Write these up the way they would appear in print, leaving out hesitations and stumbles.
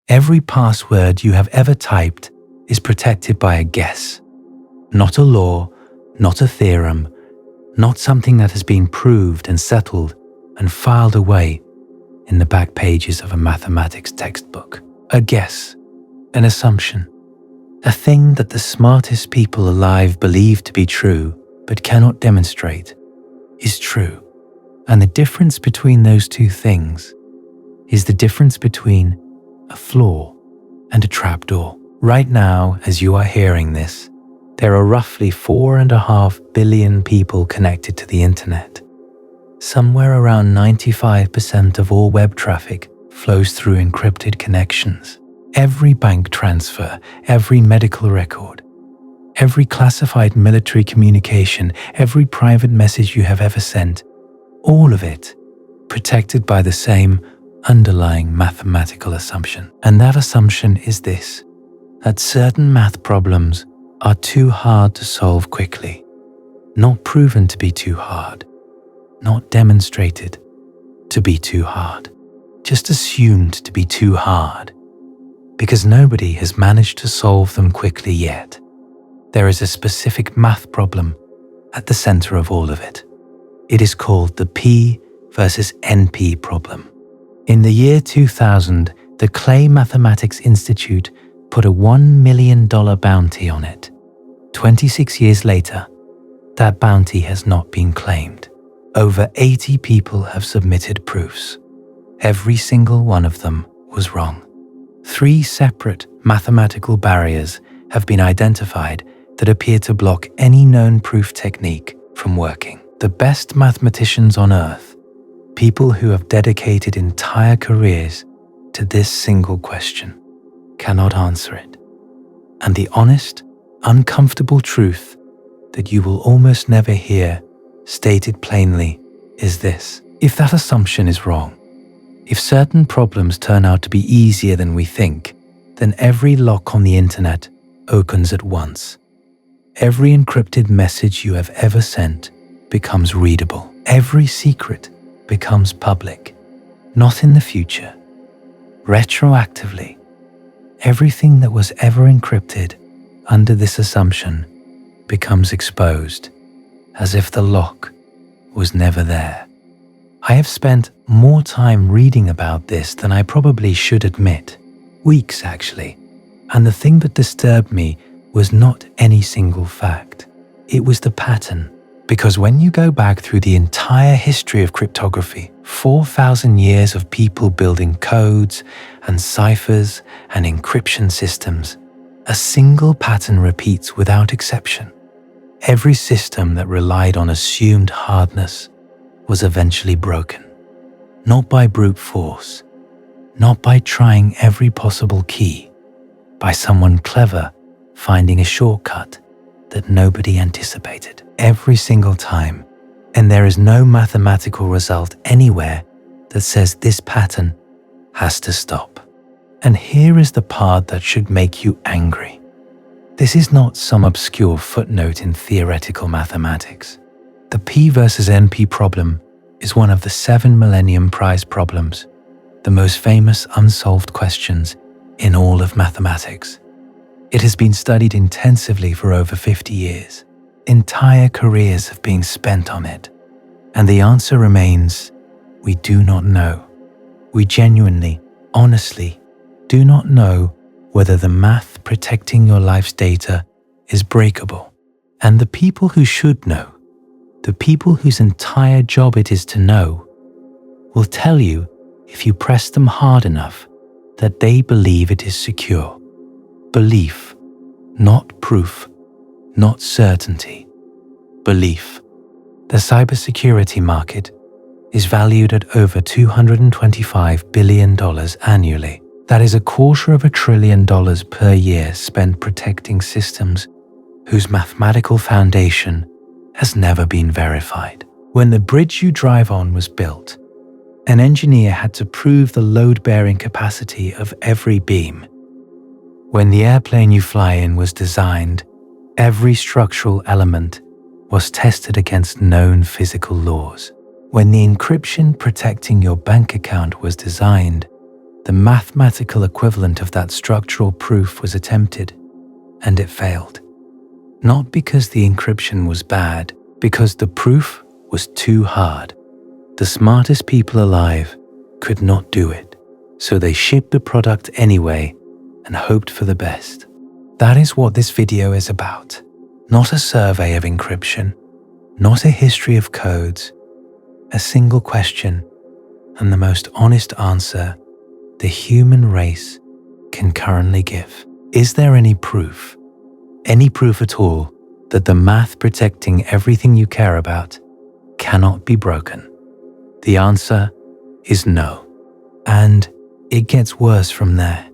Every password you have ever typed is protected by a guess. Not a law, not a theorem, not something that has been proved and settled and filed away in the back pages of a mathematics textbook. A guess, an assumption, a thing that the smartest people alive believe to be true but cannot demonstrate is true. And the difference between those two things is the difference between a flaw and a trapdoor. Right now, as you are hearing this, there are roughly 4.5 billion people connected to the internet. Somewhere around 95% of all web traffic flows through encrypted connections. Every bank transfer, every medical record, every classified military communication, every private message you have ever sent, all of it protected by the same underlying mathematical assumption. And that assumption is this: that certain math problems are too hard to solve quickly, not proven to be too hard, not demonstrated to be too hard, just assumed to be too hard, because nobody has managed to solve them quickly yet. There is a specific math problem at the center of all of it. It is called the P versus NP problem. In the year 2000, the Clay Mathematics Institute put a $1 million bounty on it. 26 years later, that bounty has not been claimed. Over 80 people have submitted proofs. Every single one of them was wrong. 3 separate mathematical barriers have been identified that appear to block any known proof technique from working. The best mathematicians on Earth, people who have dedicated entire careers to this single question, cannot answer it. And the honest, uncomfortable truth that you will almost never hear stated plainly is this: if that assumption is wrong, if certain problems turn out to be easier than we think, then every lock on the internet opens at once. Every encrypted message you have ever sent becomes readable. Every secret becomes public. Not in the future. Retroactively, everything that was ever encrypted under this assumption becomes exposed, as if the lock was never there. I have spent more time reading about this than I probably should admit. Weeks, actually. And the thing that disturbed me was not any single fact. It was the pattern. Because when you go back through the entire history of cryptography, 4,000 years of people building codes and ciphers and encryption systems, a single pattern repeats without exception. Every system that relied on assumed hardness was eventually broken. Not by brute force, not by trying every possible key, by someone clever finding a shortcut that nobody anticipated. Every single time, and there is no mathematical result anywhere that says this pattern has to stop. And here is the part that should make you angry. This is not some obscure footnote in theoretical mathematics. The P versus NP problem is one of the 7 Millennium Prize problems, the most famous unsolved questions in all of mathematics. It has been studied intensively for over 50 years. Entire careers have been spent on it. And the answer remains, we do not know. We genuinely, honestly, do not know whether the math protecting your life's data is breakable. And the people who should know, the people whose entire job it is to know, will tell you, if you press them hard enough, that they believe it is secure. Belief, not proof, not certainty. Belief. The cybersecurity market is valued at over $225 billion annually. That is $250 billion per year spent protecting systems whose mathematical foundation has never been verified. When the bridge you drive on was built, an engineer had to prove the load-bearing capacity of every beam. When the airplane you fly in was designed, every structural element was tested against known physical laws. When the encryption protecting your bank account was designed, The mathematical equivalent of that structural proof was attempted, and it failed. Not because the encryption was bad, because the proof was too hard. The smartest people alive could not do it, so they shipped the product anyway and hoped for the best. That is what this video is about. Not a survey of encryption, not a history of codes, a single question and the most honest answer the human race can currently give. Is there any proof at all, that the math protecting everything you care about cannot be broken? The answer is no. And it gets worse from there.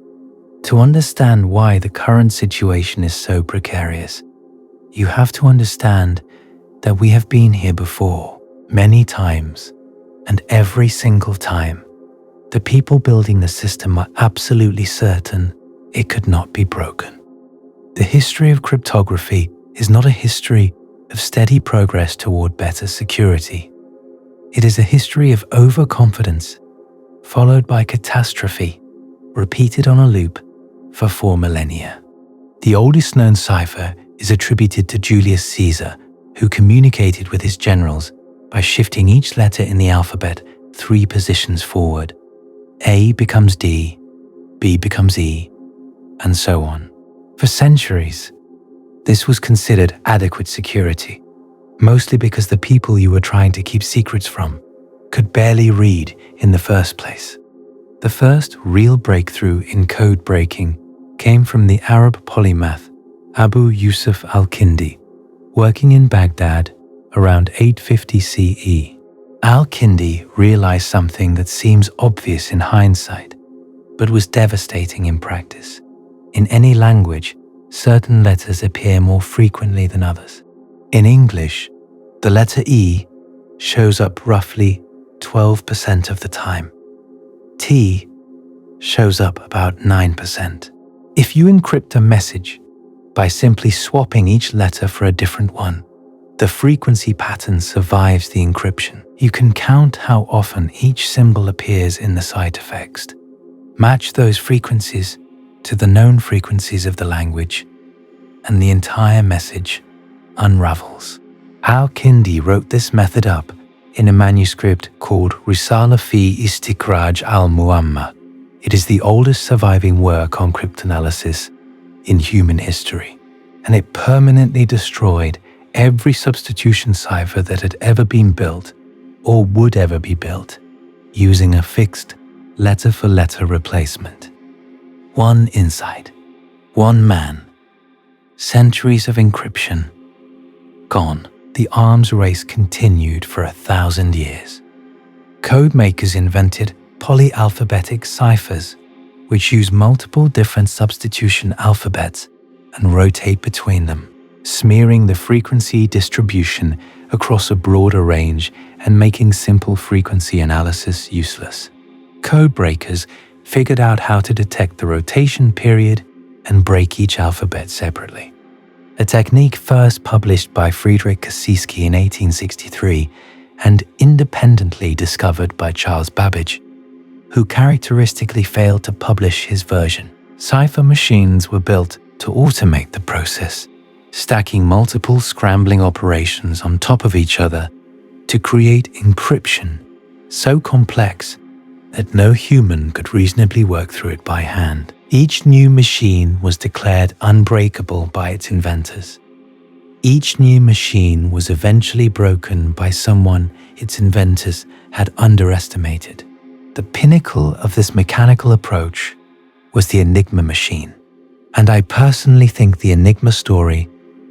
To understand why the current situation is so precarious, you have to understand that we have been here before, many times, and every single time, the people building the system are absolutely certain it could not be broken. The history of cryptography is not a history of steady progress toward better security. It is a history of overconfidence, followed by catastrophe, repeated on a loop for 4 millennia. The oldest known cipher is attributed to Julius Caesar, who communicated with his generals by shifting each letter in the alphabet 3 positions forward. A becomes D, B becomes E, and so on. For centuries, this was considered adequate security, mostly because the people you were trying to keep secrets from could barely read in the first place. The first real breakthrough in code breaking came from the Arab polymath Abu Yusuf al-Kindi, working in Baghdad around 850 CE. Al-Kindi realized something that seems obvious in hindsight, but was devastating in practice. In any language, certain letters appear more frequently than others. In English, the letter E shows up roughly 12% of the time. T shows up about 9%. If you encrypt a message by simply swapping each letter for a different one, the frequency pattern survives the encryption. You can count how often each symbol appears in the ciphertext. Match those frequencies to the known frequencies of the language, and the entire message unravels. Al-Kindi wrote this method up in a manuscript called Risala fi Istikraj al-Muamma. It is the oldest surviving work on cryptanalysis in human history, and it permanently destroyed every substitution cipher that had ever been built or would ever be built using a fixed letter-for-letter replacement. One insight, one man, centuries of encryption, gone. The arms race continued for 1,000 years. Code makers invented polyalphabetic ciphers, which use multiple different substitution alphabets and rotate between them, smearing the frequency distribution across a broader range and making simple frequency analysis useless. Code breakers figured out how to detect the rotation period and break each alphabet separately. A technique first published by Friedrich Kasiski in 1863 and independently discovered by Charles Babbage, who characteristically failed to publish his version. Cipher machines were built to automate the process, stacking multiple scrambling operations on top of each other to create encryption so complex that no human could reasonably work through it by hand. Each new machine was declared unbreakable by its inventors. Each new machine was eventually broken by someone its inventors had underestimated. The pinnacle of this mechanical approach was the Enigma machine, and I personally think the Enigma story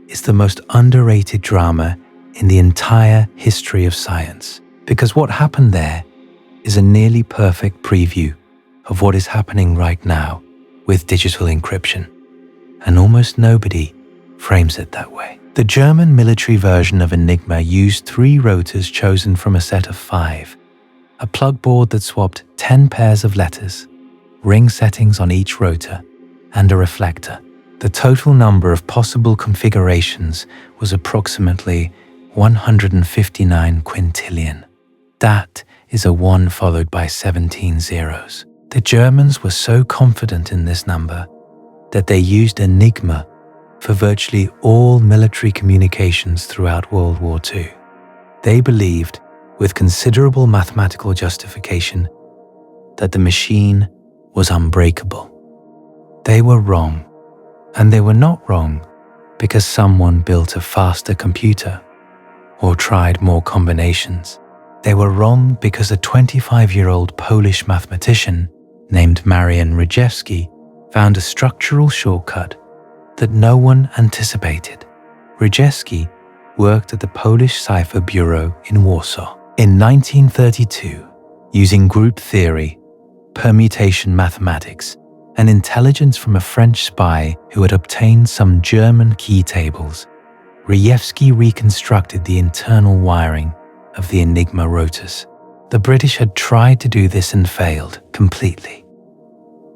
is the most underrated drama in the entire history of science, because what happened there is a nearly perfect preview of what is happening right now with digital encryption, and almost nobody frames it that way. The German military version of Enigma used 3 rotors chosen from a set of 5, a plug board that swapped 10 pairs of letters, ring settings on each rotor, and a reflector. The total number of possible configurations was approximately 159 quintillion. That is a 1 followed by 17 zeros. The Germans were so confident in this number that they used Enigma for virtually all military communications throughout World War II. They believed, with considerable mathematical justification, that the machine was unbreakable. They were wrong, and they were not wrong because someone built a faster computer or tried more combinations. They were wrong because a 25-year-old Polish mathematician named Marian Rejewski found a structural shortcut that no one anticipated. Rejewski worked at the Polish Cipher Bureau in Warsaw. In 1932, using group theory, permutation mathematics, and intelligence from a French spy who had obtained some German key tables, Rejewski reconstructed the internal wiring of the Enigma rotors. The British had tried to do this and failed completely.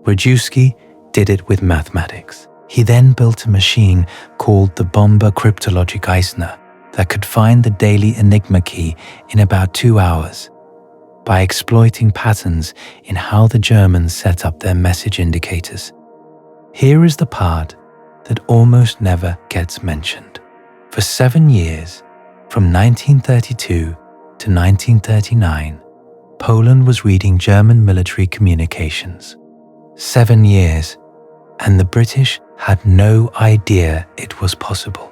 Rejewski did it with mathematics. He then built a machine called the Bomber Cryptologic Eisner that could find the daily Enigma key in about 2 hours by exploiting patterns in how the Germans set up their message indicators. Here is the part that almost never gets mentioned. For 7 years, from 1932 to 1939, Poland was reading German military communications. 7 years, and the British had no idea it was possible.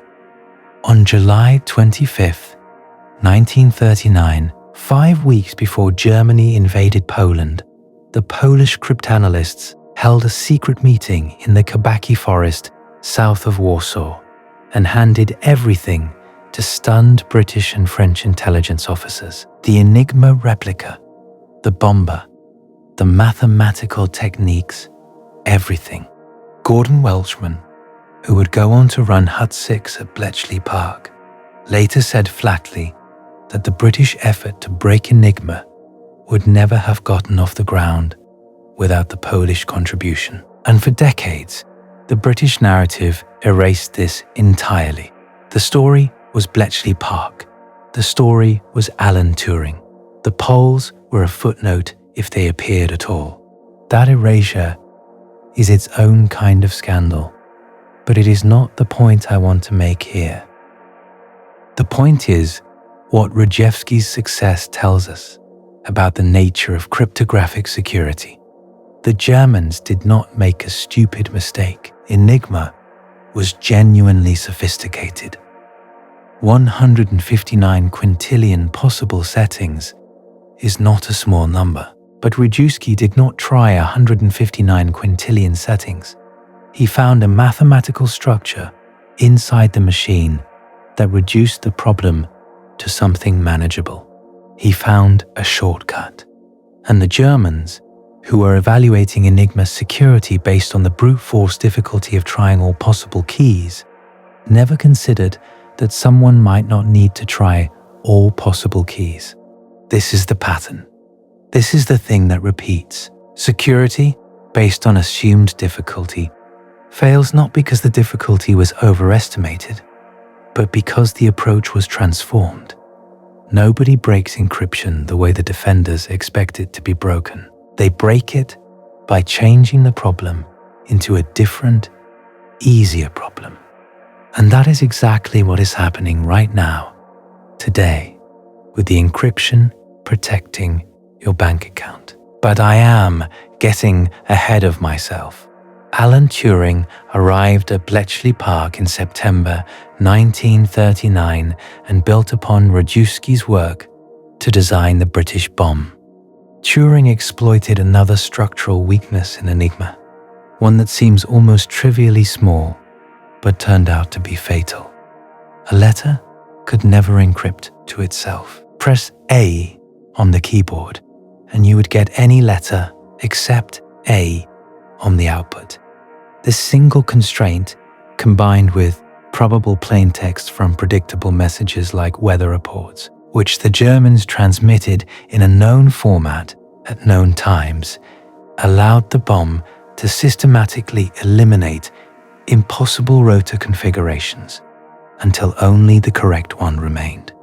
On July 25, 1939, 5 weeks before Germany invaded Poland, the Polish cryptanalysts held a secret meeting in the Kabaki forest south of Warsaw and handed everything to stunned British and French intelligence officers. The Enigma replica, the bomber, the mathematical techniques, everything. Gordon Welshman, who would go on to run Hut 6 at Bletchley Park, later said flatly that the British effort to break Enigma would never have gotten off the ground without the Polish contribution. And for decades, the British narrative erased this entirely. The story was Bletchley Park. The story was Alan Turing. The Poles were a footnote if they appeared at all. That erasure is its own kind of scandal, but it is not the point I want to make here. The point is what Rejewski's success tells us about the nature of cryptographic security. The Germans did not make a stupid mistake. Enigma was genuinely sophisticated. 159 quintillion possible settings is not a small number, but Rejewski did not try 159 quintillion settings. He found a mathematical structure inside the machine that reduced the problem to something manageable. He found a shortcut. And the Germans, who were evaluating Enigma's security based on the brute force difficulty of trying all possible keys, never considered that someone might not need to try all possible keys. This is the pattern. This is the thing that repeats. Security, based on assumed difficulty, fails not because the difficulty was overestimated, but because the approach was transformed. Nobody breaks encryption the way the defenders expect it to be broken. They break it by changing the problem into a different, easier problem. And that is exactly what is happening right now, today, with the encryption protecting your bank account. But I am getting ahead of myself. Alan Turing arrived at Bletchley Park in September 1939 and built upon Rejewski's work to design the British bomb. Turing exploited another structural weakness in Enigma, one that seems almost trivially small, but turned out to be fatal. A letter could never encrypt to itself. Press A on the keyboard, and you would get any letter except A on the output. This single constraint, combined with probable plaintext from predictable messages like weather reports, which the Germans transmitted in a known format at known times, allowed the bomb to systematically eliminate impossible rotor configurations until only the correct one remained.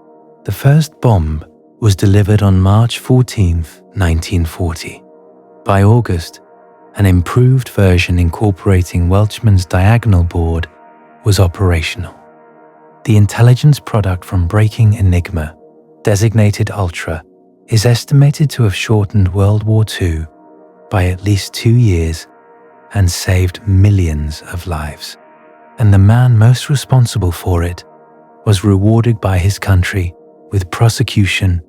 The first bomb was delivered on March 14, 1940. By August, an improved version incorporating Welchman's diagonal board was operational. The intelligence product from breaking Enigma, designated Ultra, is estimated to have shortened World War II by at least 2 years and saved millions of lives. And the man most responsible for it was rewarded by his country with prosecution,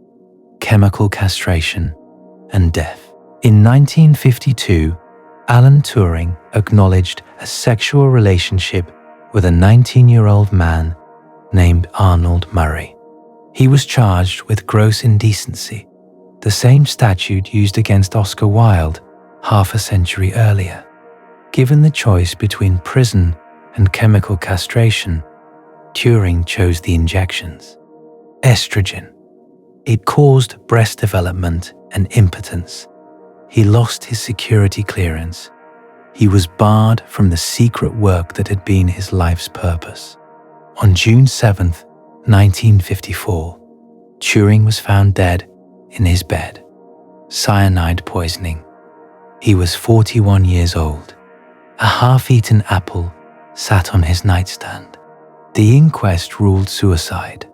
chemical castration, and death. In 1952, Alan Turing acknowledged a sexual relationship with a 19-year-old man named Arnold Murray. He was charged with gross indecency, the same statute used against Oscar Wilde half a century earlier. Given the choice between prison and chemical castration, Turing chose the injections. Estrogen. It caused breast development and impotence. He lost his security clearance. He was barred from the secret work that had been his life's purpose. On June 7, 1954, Turing was found dead in his bed. Cyanide poisoning. He was 41 years old. A half-eaten apple sat on his nightstand. The inquest ruled suicide,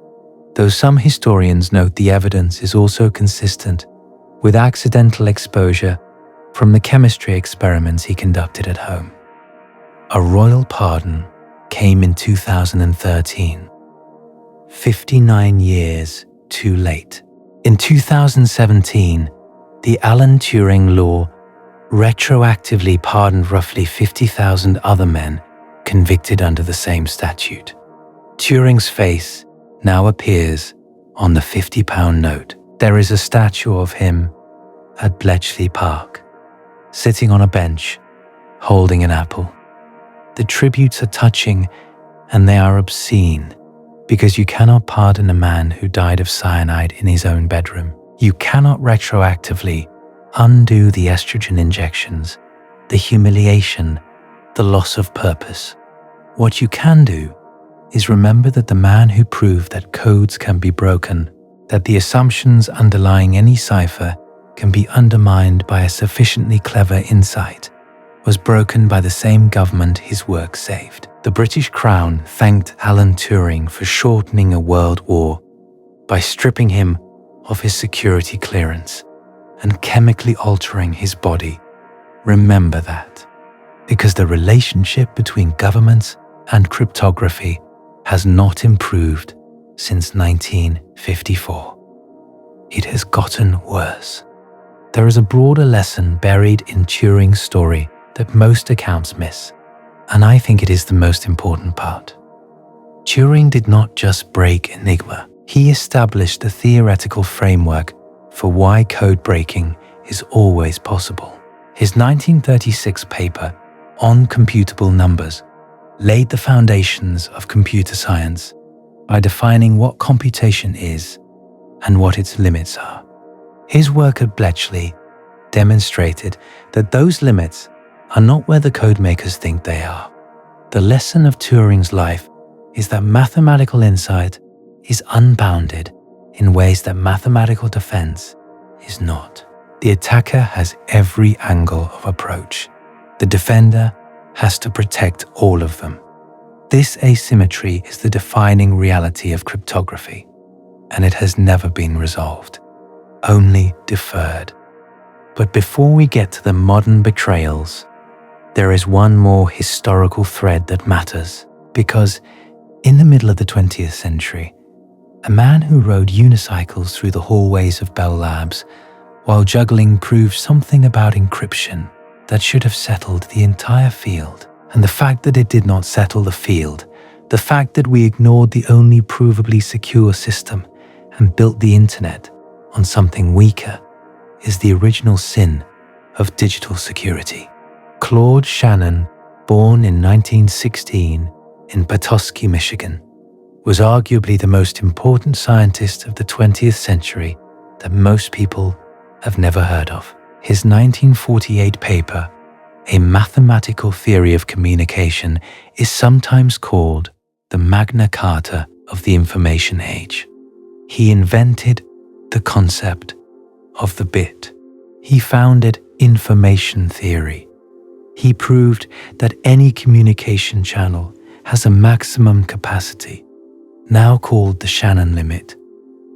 though some historians note the evidence is also consistent with accidental exposure from the chemistry experiments he conducted at home. A royal pardon came in 2013, 59 years too late. In 2017, the Alan Turing law retroactively pardoned roughly 50,000 other men convicted under the same statute. Turing's face now appears on the £50 note. There is a statue of him at Bletchley Park, sitting on a bench, holding an apple. The tributes are touching and they are obscene, because you cannot pardon a man who died of cyanide in his own bedroom. You cannot retroactively undo the estrogen injections, the humiliation, the loss of purpose. What you can do is remember that the man who proved that codes can be broken, that the assumptions underlying any cipher can be undermined by a sufficiently clever insight, was broken by the same government his work saved. The British Crown thanked Alan Turing for shortening a world war by stripping him of his security clearance and chemically altering his body. Remember that, because the relationship between governments and cryptography has not improved since 1954. It has gotten worse. There is a broader lesson buried in Turing's story that most accounts miss, and I think it is the most important part. Turing did not just break Enigma. He established the theoretical framework for why code breaking is always possible. His 1936 paper on computable numbers laid the foundations of computer science by defining what computation is and what its limits are. His work at Bletchley demonstrated that those limits are not where the code makers think they are. The lesson of Turing's life is that mathematical insight is unbounded in ways that mathematical defense is not. The attacker has every angle of approach. The defender has to protect all of them. This asymmetry is the defining reality of cryptography, and it has never been resolved, only deferred. But before we get to the modern betrayals, there is one more historical thread that matters, because in the middle of the 20th century, a man who rode unicycles through the hallways of Bell Labs while juggling proved something about encryption that should have settled the entire field. And the fact that it did not settle the field, the fact that we ignored the only provably secure system and built the internet on something weaker, is the original sin of digital security. Claude Shannon, born in 1916 in Petoskey, Michigan, was arguably the most important scientist of the 20th century that most people have never heard of. His 1948 paper, A Mathematical Theory of Communication, is sometimes called the Magna Carta of the information age. He invented the concept of the bit. He founded information theory. He proved that any communication channel has a maximum capacity, now called the Shannon limit,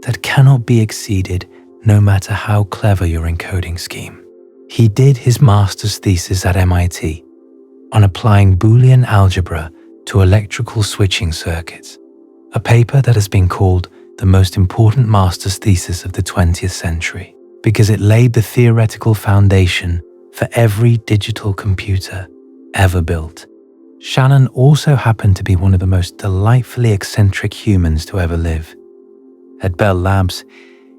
that cannot be exceeded no matter how clever your encoding scheme. He did his master's thesis at MIT on applying Boolean algebra to electrical switching circuits, a paper that has been called the most important master's thesis of the 20th century because it laid the theoretical foundation for every digital computer ever built. Shannon also happened to be one of the most delightfully eccentric humans to ever live. At Bell Labs,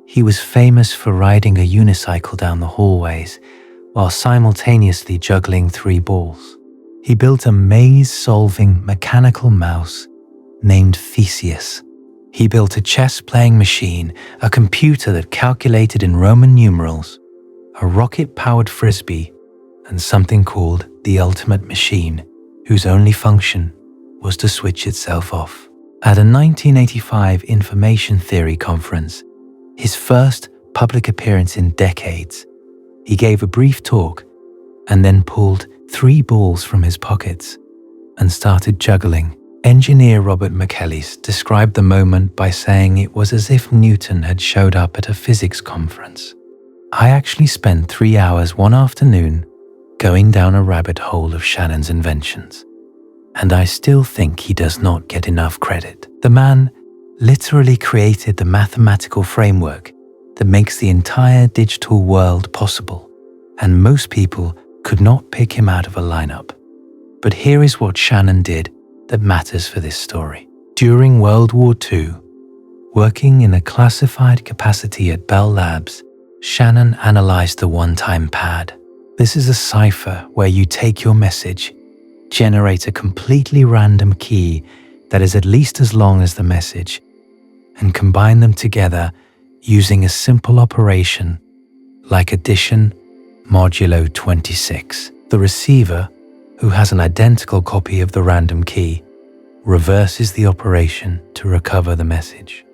he was famous for riding a unicycle down the hallways while simultaneously juggling 3 balls. He built a maze-solving mechanical mouse named Theseus. He built a chess-playing machine, a computer that calculated in Roman numerals, a rocket-powered frisbee, and something called the ultimate machine, whose only function was to switch itself off. At a 1985 information theory conference, his first public appearance in decades, he gave a brief talk and then pulled 3 balls from his pockets and started juggling. Engineer Robert McEllis described the moment by saying it was as if Newton had showed up at a physics conference. I actually spent 3 hours one afternoon going down a rabbit hole of Shannon's inventions, and I still think he does not get enough credit. The man literally created the mathematical framework that makes the entire digital world possible, and most people could not pick him out of a lineup. But here is what Shannon did that matters for this story. During World War II, working in a classified capacity at Bell Labs, Shannon analyzed the one-time pad. This is a cipher where you take your message, generate a completely random key that is at least as long as the message, and combine them together using a simple operation like addition modulo 26. The receiver, who has an identical copy of the random key, reverses the operation to recover the message.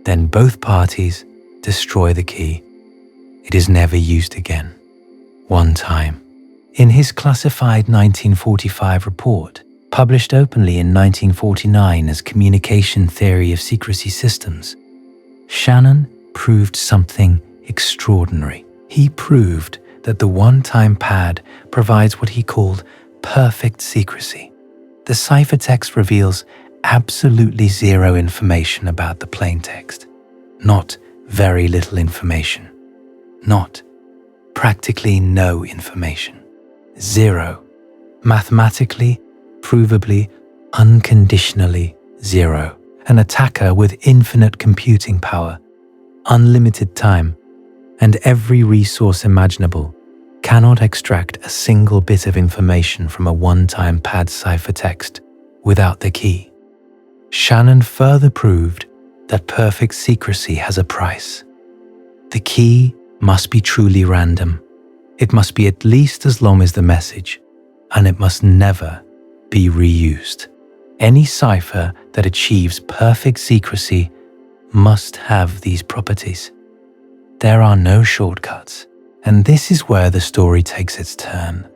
Then both parties destroy the key. It is never used again. One time. In his classified 1945 report, published openly in 1949 as Communication Theory of Secrecy Systems, Shannon proved something extraordinary. He proved that the one-time pad provides what he called perfect secrecy. The ciphertext reveals absolutely zero information about the plaintext. Not very little information. Not practically no information. Zero. Mathematically, provably, unconditionally zero. An attacker with infinite computing power, unlimited time, and every resource imaginable cannot extract a single bit of information from a one-time pad ciphertext without the key. Shannon further proved that perfect secrecy has a price. The key must be truly random. It must be at least as long as the message, and it must never be reused. Any cipher that achieves perfect secrecy must have these properties. There are no shortcuts. And this is where the story takes its turn,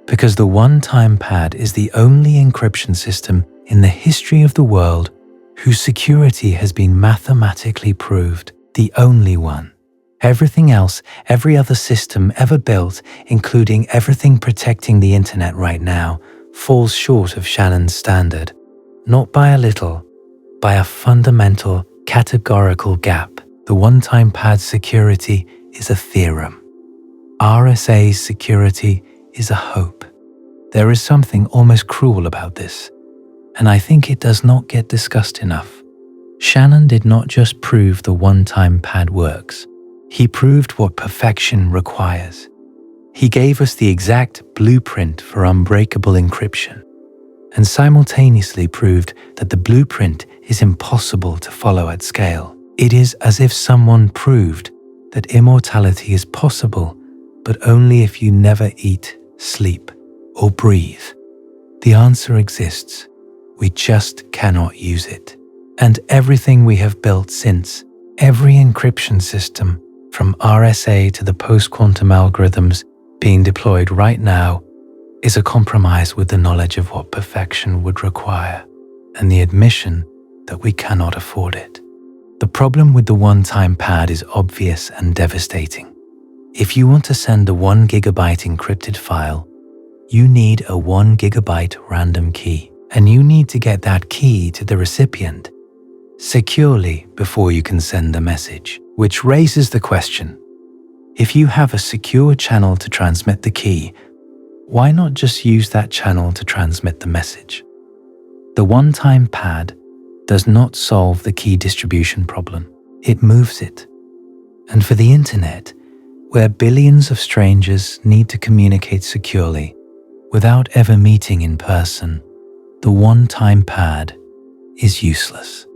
because the one-time pad is the only encryption system in the history of the world whose security has been mathematically proved, the only one. Everything else, every other system ever built, including everything protecting the internet right now, falls short of Shannon's standard, not by a little, by a fundamental categorical gap. The one-time pad security is a theorem. RSA's security is a hope. There is something almost cruel about this, and I think it does not get discussed enough. Shannon did not just prove the one-time pad works. He proved what perfection requires. He gave us the exact blueprint for unbreakable encryption, and simultaneously proved that the blueprint is impossible to follow at scale. It is as if someone proved that immortality is possible, but only if you never eat, sleep, or breathe. The answer exists. We just cannot use it. And everything we have built since, every encryption system, from RSA to the post-quantum algorithms being deployed right now is a compromise with the knowledge of what perfection would require and the admission that we cannot afford it. The problem with the one-time pad is obvious and devastating. If you want to send a 1 GB encrypted file, you need a 1 GB random key, and you need to get that key to the recipient securely before you can send the message, which raises the question, if you have a secure channel to transmit the key, why not just use that channel to transmit the message? The one-time pad does not solve the key distribution problem. It moves it. And for the internet, where billions of strangers need to communicate securely without ever meeting in person, the one-time pad is useless.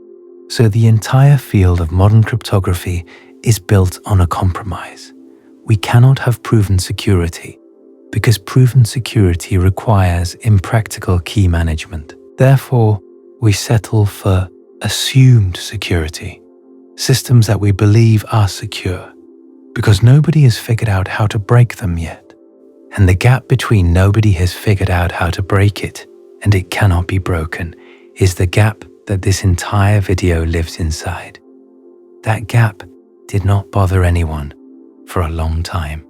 So the entire field of modern cryptography is built on a compromise. We cannot have proven security because proven security requires impractical key management. Therefore, we settle for assumed security, systems that we believe are secure, because nobody has figured out how to break them yet. And the gap between nobody has figured out how to break it and it cannot be broken is the gap that this entire video lives inside. That gap did not bother anyone for a long time,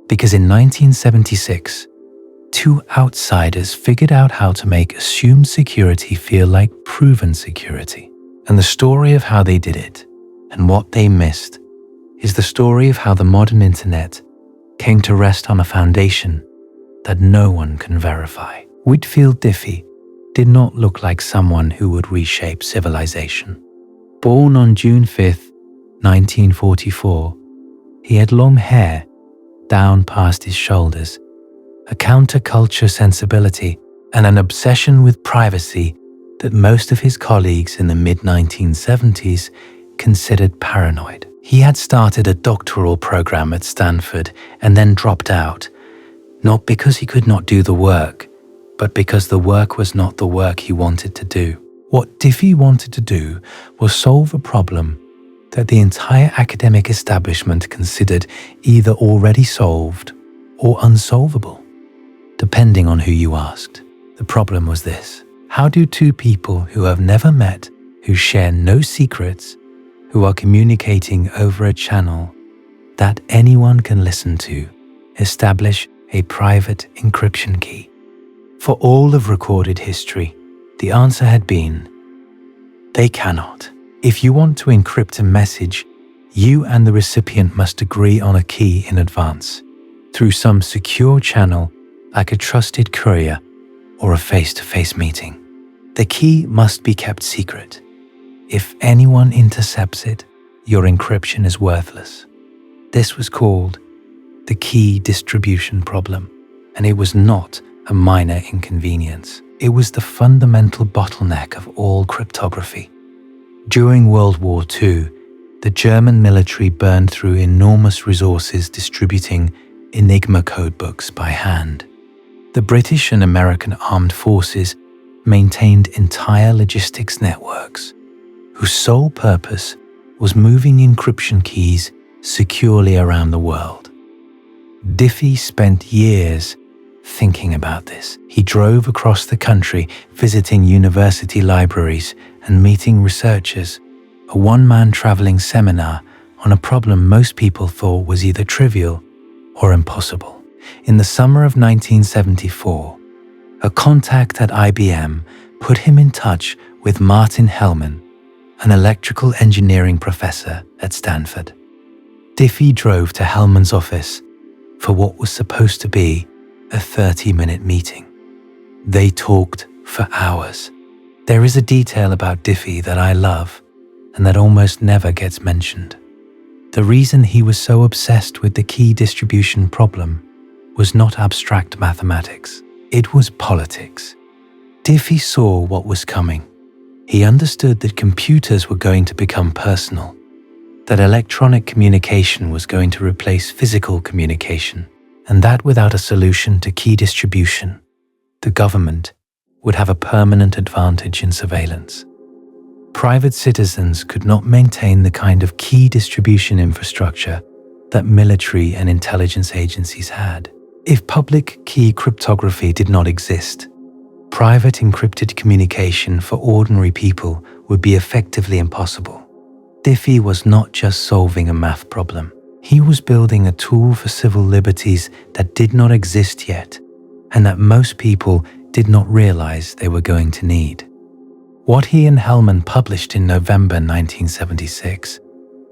because in 1976, two outsiders figured out how to make assumed security feel like proven security. And the story of how they did it and what they missed is the story of how the modern internet came to rest on a foundation that no one can verify. Whitfield Diffie did not look like someone who would reshape civilization. Born on June 5th, 1944, he had long hair down past his shoulders, a counterculture sensibility, and an obsession with privacy that most of his colleagues in the mid-1970s considered paranoid. He had started a doctoral program at Stanford and then dropped out, not because he could not do the work, but because the work was not the work he wanted to do. What Diffie wanted to do was solve a problem that the entire academic establishment considered either already solved or unsolvable, depending on who you asked. The problem was this: how do two people who have never met, who share no secrets, who are communicating over a channel that anyone can listen to, establish a private encryption key? For all of recorded history, the answer had been, they cannot. If you want to encrypt a message, you and the recipient must agree on a key in advance, through some secure channel like a trusted courier or a face-to-face meeting. The key must be kept secret. If anyone intercepts it, your encryption is worthless. This was called the key distribution problem, and it was not a minor inconvenience. It was the fundamental bottleneck of all cryptography. During World War II, the German military burned through enormous resources distributing Enigma codebooks by hand. The British and American armed forces maintained entire logistics networks, whose sole purpose was moving encryption keys securely around the world. Diffie spent years thinking about this. He drove across the country, visiting university libraries and meeting researchers, a one-man traveling seminar on a problem most people thought was either trivial or impossible. In the summer of 1974, a contact at IBM put him in touch with Martin Hellman, an electrical engineering professor at Stanford. Diffie drove to Hellman's office for what was supposed to be a 30-minute meeting. They talked for hours. There is a detail about Diffie that I love and that almost never gets mentioned. The reason he was so obsessed with the key distribution problem was not abstract mathematics. It was politics. Diffie saw what was coming. He understood that computers were going to become personal, that electronic communication was going to replace physical communication, and that without a solution to key distribution, the government would have a permanent advantage in surveillance. Private citizens could not maintain the kind of key distribution infrastructure that military and intelligence agencies had. If public key cryptography did not exist, private encrypted communication for ordinary people would be effectively impossible. Diffie was not just solving a math problem. He was building a tool for civil liberties that did not exist yet, and that most people did not realize they were going to need. What he and Hellman published in November 1976,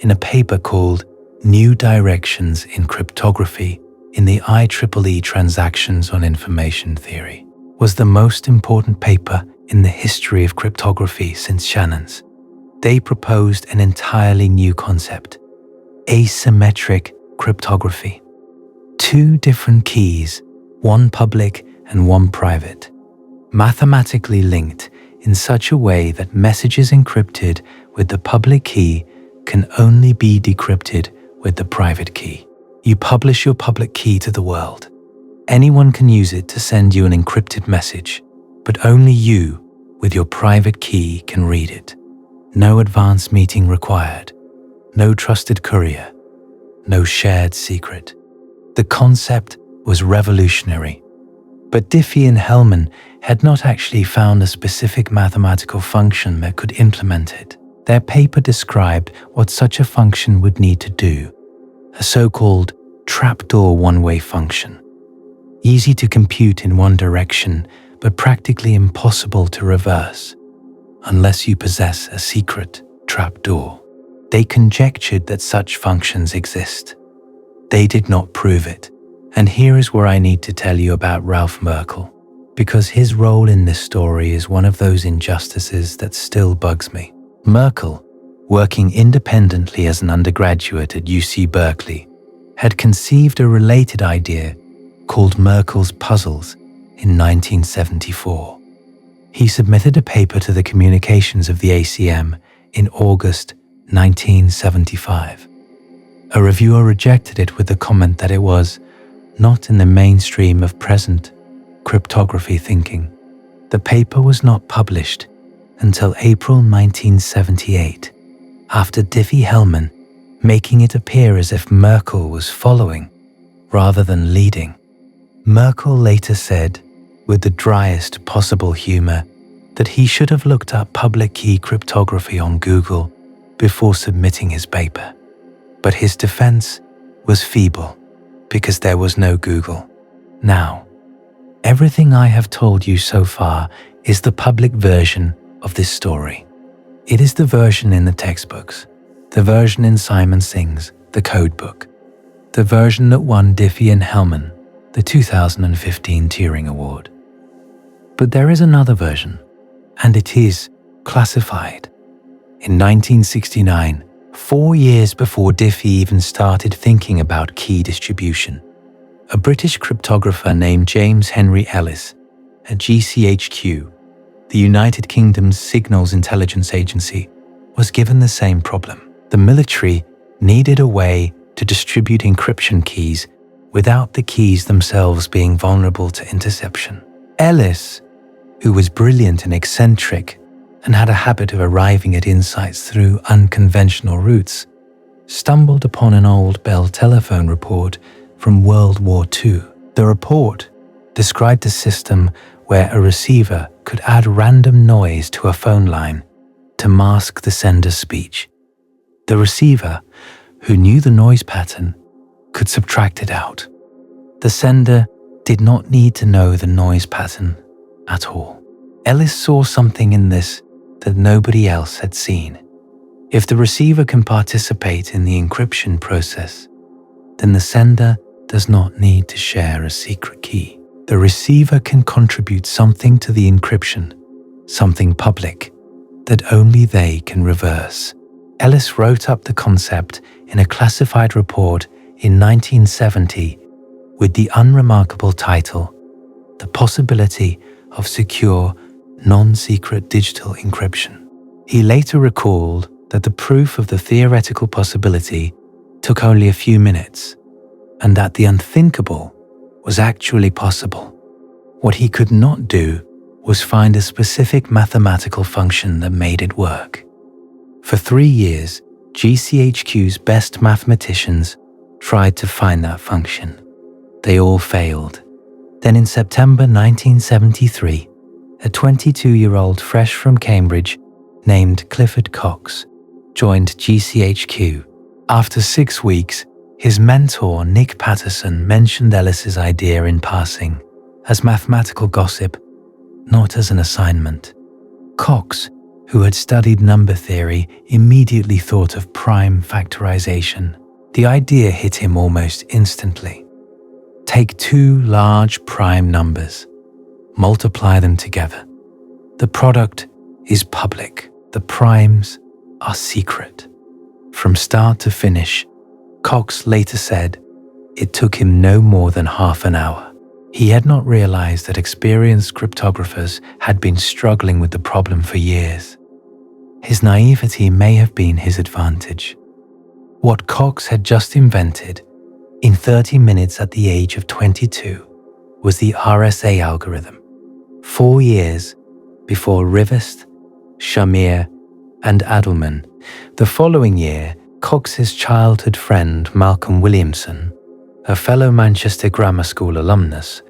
in a paper called New Directions in Cryptography in the IEEE Transactions on Information Theory, was the most important paper in the history of cryptography since Shannon's. They proposed an entirely new concept: asymmetric cryptography. Two different keys, one public and one private, mathematically linked in such a way that messages encrypted with the public key can only be decrypted with the private key. You publish your public key to the world. Anyone can use it to send you an encrypted message, but only you, with your private key, can read it. No advance meeting required, no trusted courier, no shared secret. The concept was revolutionary, but Diffie and Hellman had not actually found a specific mathematical function that could implement it. Their paper described what such a function would need to do, a so-called trapdoor one-way function. Easy to compute in one direction, but practically impossible to reverse, unless you possess a secret trapdoor. They conjectured that such functions exist. They did not prove it. And here is where I need to tell you about Ralph Merkle, because his role in this story is one of those injustices that still bugs me. Merkle, working independently as an undergraduate at UC Berkeley, had conceived a related idea called Merkle's puzzles in 1974. He submitted a paper to the communications of the ACM in August 1975. A reviewer rejected it with the comment that it was not in the mainstream of present cryptography thinking. The paper was not published until April 1978, after Diffie-Hellman making it appear as if Merkle was following rather than leading. Merkle later said, with the driest possible humor, that he should have looked up public key cryptography on Google before submitting his paper. But his defense was feeble because there was no Google. Now, everything I have told you so far is the public version of this story. It is the version in the textbooks, the version in Simon Singh's The Code Book, the version that won Diffie and Hellman the 2015 Turing Award. But there is another version, and it is classified. In 1969, 4 years before Diffie even started thinking about key distribution, a British cryptographer named James Henry Ellis at GCHQ, the United Kingdom's Signals Intelligence Agency, was given the same problem. The military needed a way to distribute encryption keys without the keys themselves being vulnerable to interception. Ellis, who was brilliant and eccentric and had a habit of arriving at insights through unconventional routes, stumbled upon an old Bell telephone report from World War II. The report described a system where a receiver could add random noise to a phone line to mask the sender's speech. The receiver, who knew the noise pattern, could subtract it out. The sender did not need to know the noise pattern at all. Ellis saw something in this that nobody else had seen. If the receiver can participate in the encryption process, then the sender does not need to share a secret key. The receiver can contribute something to the encryption, something public, that only they can reverse. Ellis wrote up the concept in a classified report in 1970 with the unremarkable title, The Possibility of Secure Non-Secret Digital Encryption. He later recalled that the proof of the theoretical possibility took only a few minutes, and that the unthinkable was actually possible. What he could not do was find a specific mathematical function that made it work. For 3 years, GCHQ's best mathematicians tried to find that function. They all failed. Then in September 1973, a 22-year-old fresh from Cambridge named Clifford Cox joined GCHQ. After 6 weeks, his mentor Nick Patterson mentioned Ellis's idea in passing, as mathematical gossip, not as an assignment. Cox, who had studied number theory, immediately thought of prime factorization. The idea hit him almost instantly. Take two large prime numbers, multiply them together. The product is public. The primes are secret. From start to finish, Cox later said, it took him no more than half an hour. He had not realized that experienced cryptographers had been struggling with the problem for years. His naivety may have been his advantage. What Cox had just invented, in 30 minutes at the age of 22, was the RSA algorithm. 4 years before Rivest, Shamir, and Adelman. The following year, Cox's childhood friend Malcolm Williamson, a fellow Manchester Grammar School alumnus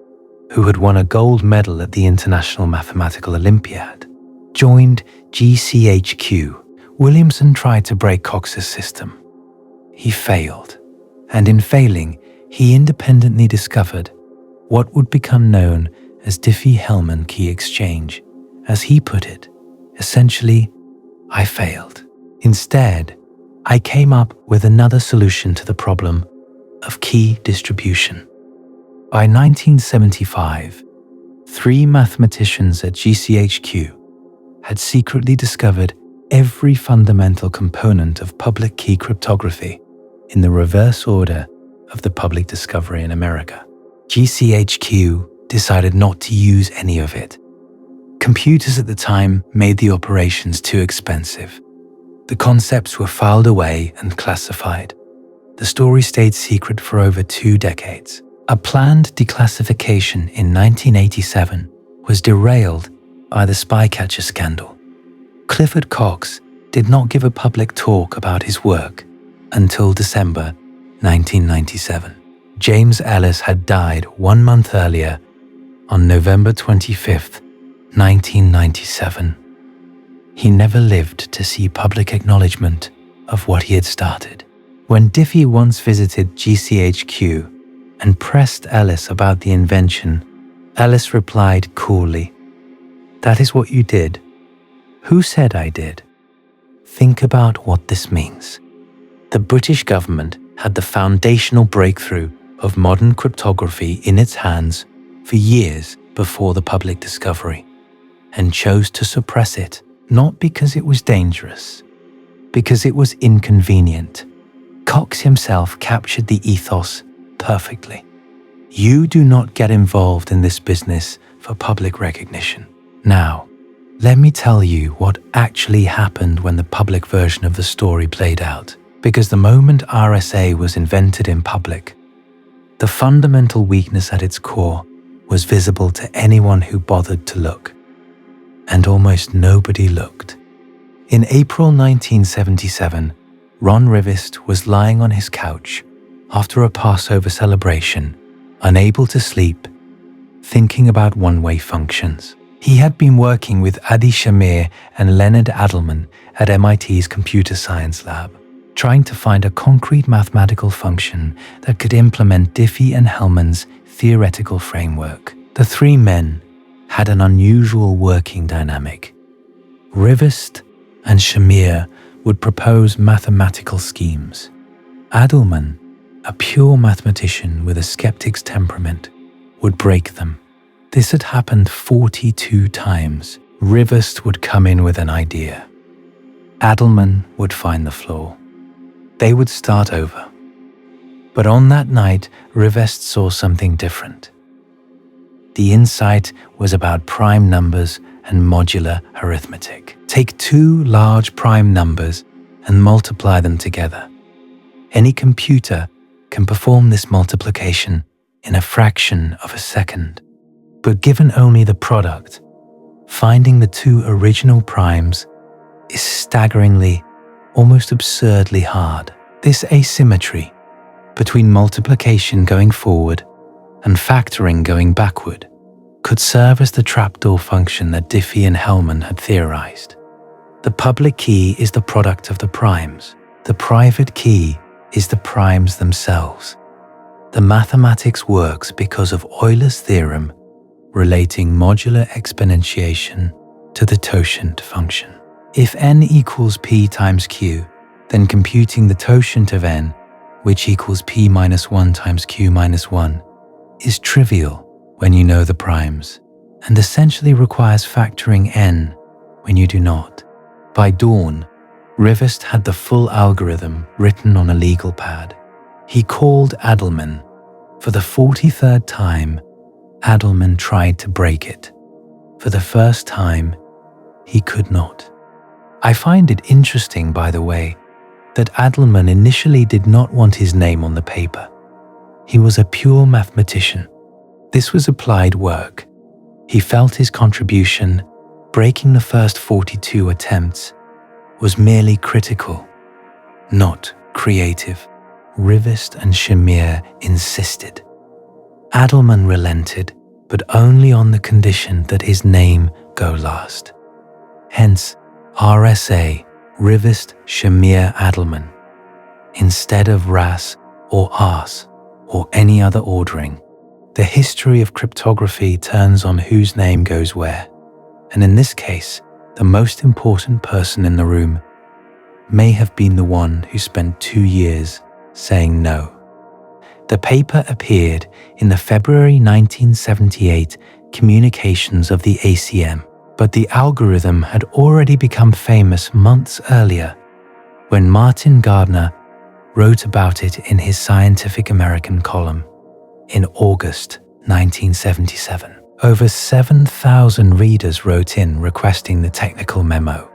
who had won a gold medal at the International Mathematical Olympiad, joined GCHQ. Williamson tried to break Cox's system. He failed, and in failing, he independently discovered what would become known as Diffie-Hellman key exchange. As he put it, essentially, I failed. Instead, I came up with another solution to the problem of key distribution. By 1975, 3 mathematicians at GCHQ had secretly discovered every fundamental component of public key cryptography in the reverse order of the public discovery in America. GCHQ decided not to use any of it. Computers at the time made the operations too expensive. The concepts were filed away and classified. The story stayed secret for over 2 decades. A planned declassification in 1987 was derailed by the Spycatcher scandal. Clifford Cox did not give a public talk about his work until December 1997. James Ellis had died 1 month earlier on November 25, 1997. He never lived to see public acknowledgement of what he had started. When Diffie once visited GCHQ and pressed Ellis about the invention, Ellis replied coolly, "That is what you did. Who said I did? Think about what this means." The British government had the foundational breakthrough of modern cryptography in its hands for years before the public discovery, and chose to suppress it, not because it was dangerous, because it was inconvenient. Cox himself captured the ethos perfectly. You do not get involved in this business for public recognition. Now, let me tell you what actually happened when the public version of the story played out. Because the moment RSA was invented in public, the fundamental weakness at its core was visible to anyone who bothered to look. And almost nobody looked. In April 1977, Ron Rivest was lying on his couch after a Passover celebration, unable to sleep, thinking about one-way functions. He had been working with Adi Shamir and Leonard Adelman at MIT's computer science lab, trying to find a concrete mathematical function that could implement Diffie and Hellman's theoretical framework. The 3 men had an unusual working dynamic. Rivest and Shamir would propose mathematical schemes. Adelman, a pure mathematician with a skeptic's temperament, would break them. This had happened 42 times. Rivest would come in with an idea. Adelman would find the flaw. They would start over. But on that night, Rivest saw something different. The insight was about prime numbers and modular arithmetic. Take 2 large prime numbers and multiply them together. Any computer can perform this multiplication in a fraction of a second. But given only the product, finding the 2 original primes is staggeringly, almost absurdly hard. This asymmetry between multiplication going forward and factoring going backward could serve as the trapdoor function that Diffie and Hellman had theorized. The public key is the product of the primes. The private key is the primes themselves. The mathematics works because of Euler's theorem relating modular exponentiation to the totient function. If n equals p times q, then computing the totient of n, which equals p minus 1 times q minus 1, is trivial when you know the primes, and essentially requires factoring n when you do not. By dawn, Rivest had the full algorithm written on a legal pad. He called Adelman. For the 43rd time, Adelman tried to break it. For the first time, he could not. I find it interesting, by the way, that Adelman initially did not want his name on the paper. He was a pure mathematician. This was applied work. He felt his contribution, breaking the first 42 attempts, was merely critical, not creative. Rivest and Shamir insisted. Adelman relented, but only on the condition that his name go last. Hence, RSA, Rivest Shamir Adelman, instead of Ras or Ars or any other ordering. The history of cryptography turns on whose name goes where, and in this case, the most important person in the room may have been the one who spent 2 years saying no. The paper appeared in the February 1978 communications of the ACM, but the algorithm had already become famous months earlier when Martin Gardner wrote about it in his Scientific American column in August 1977. Over 7,000 readers wrote in requesting the technical memo.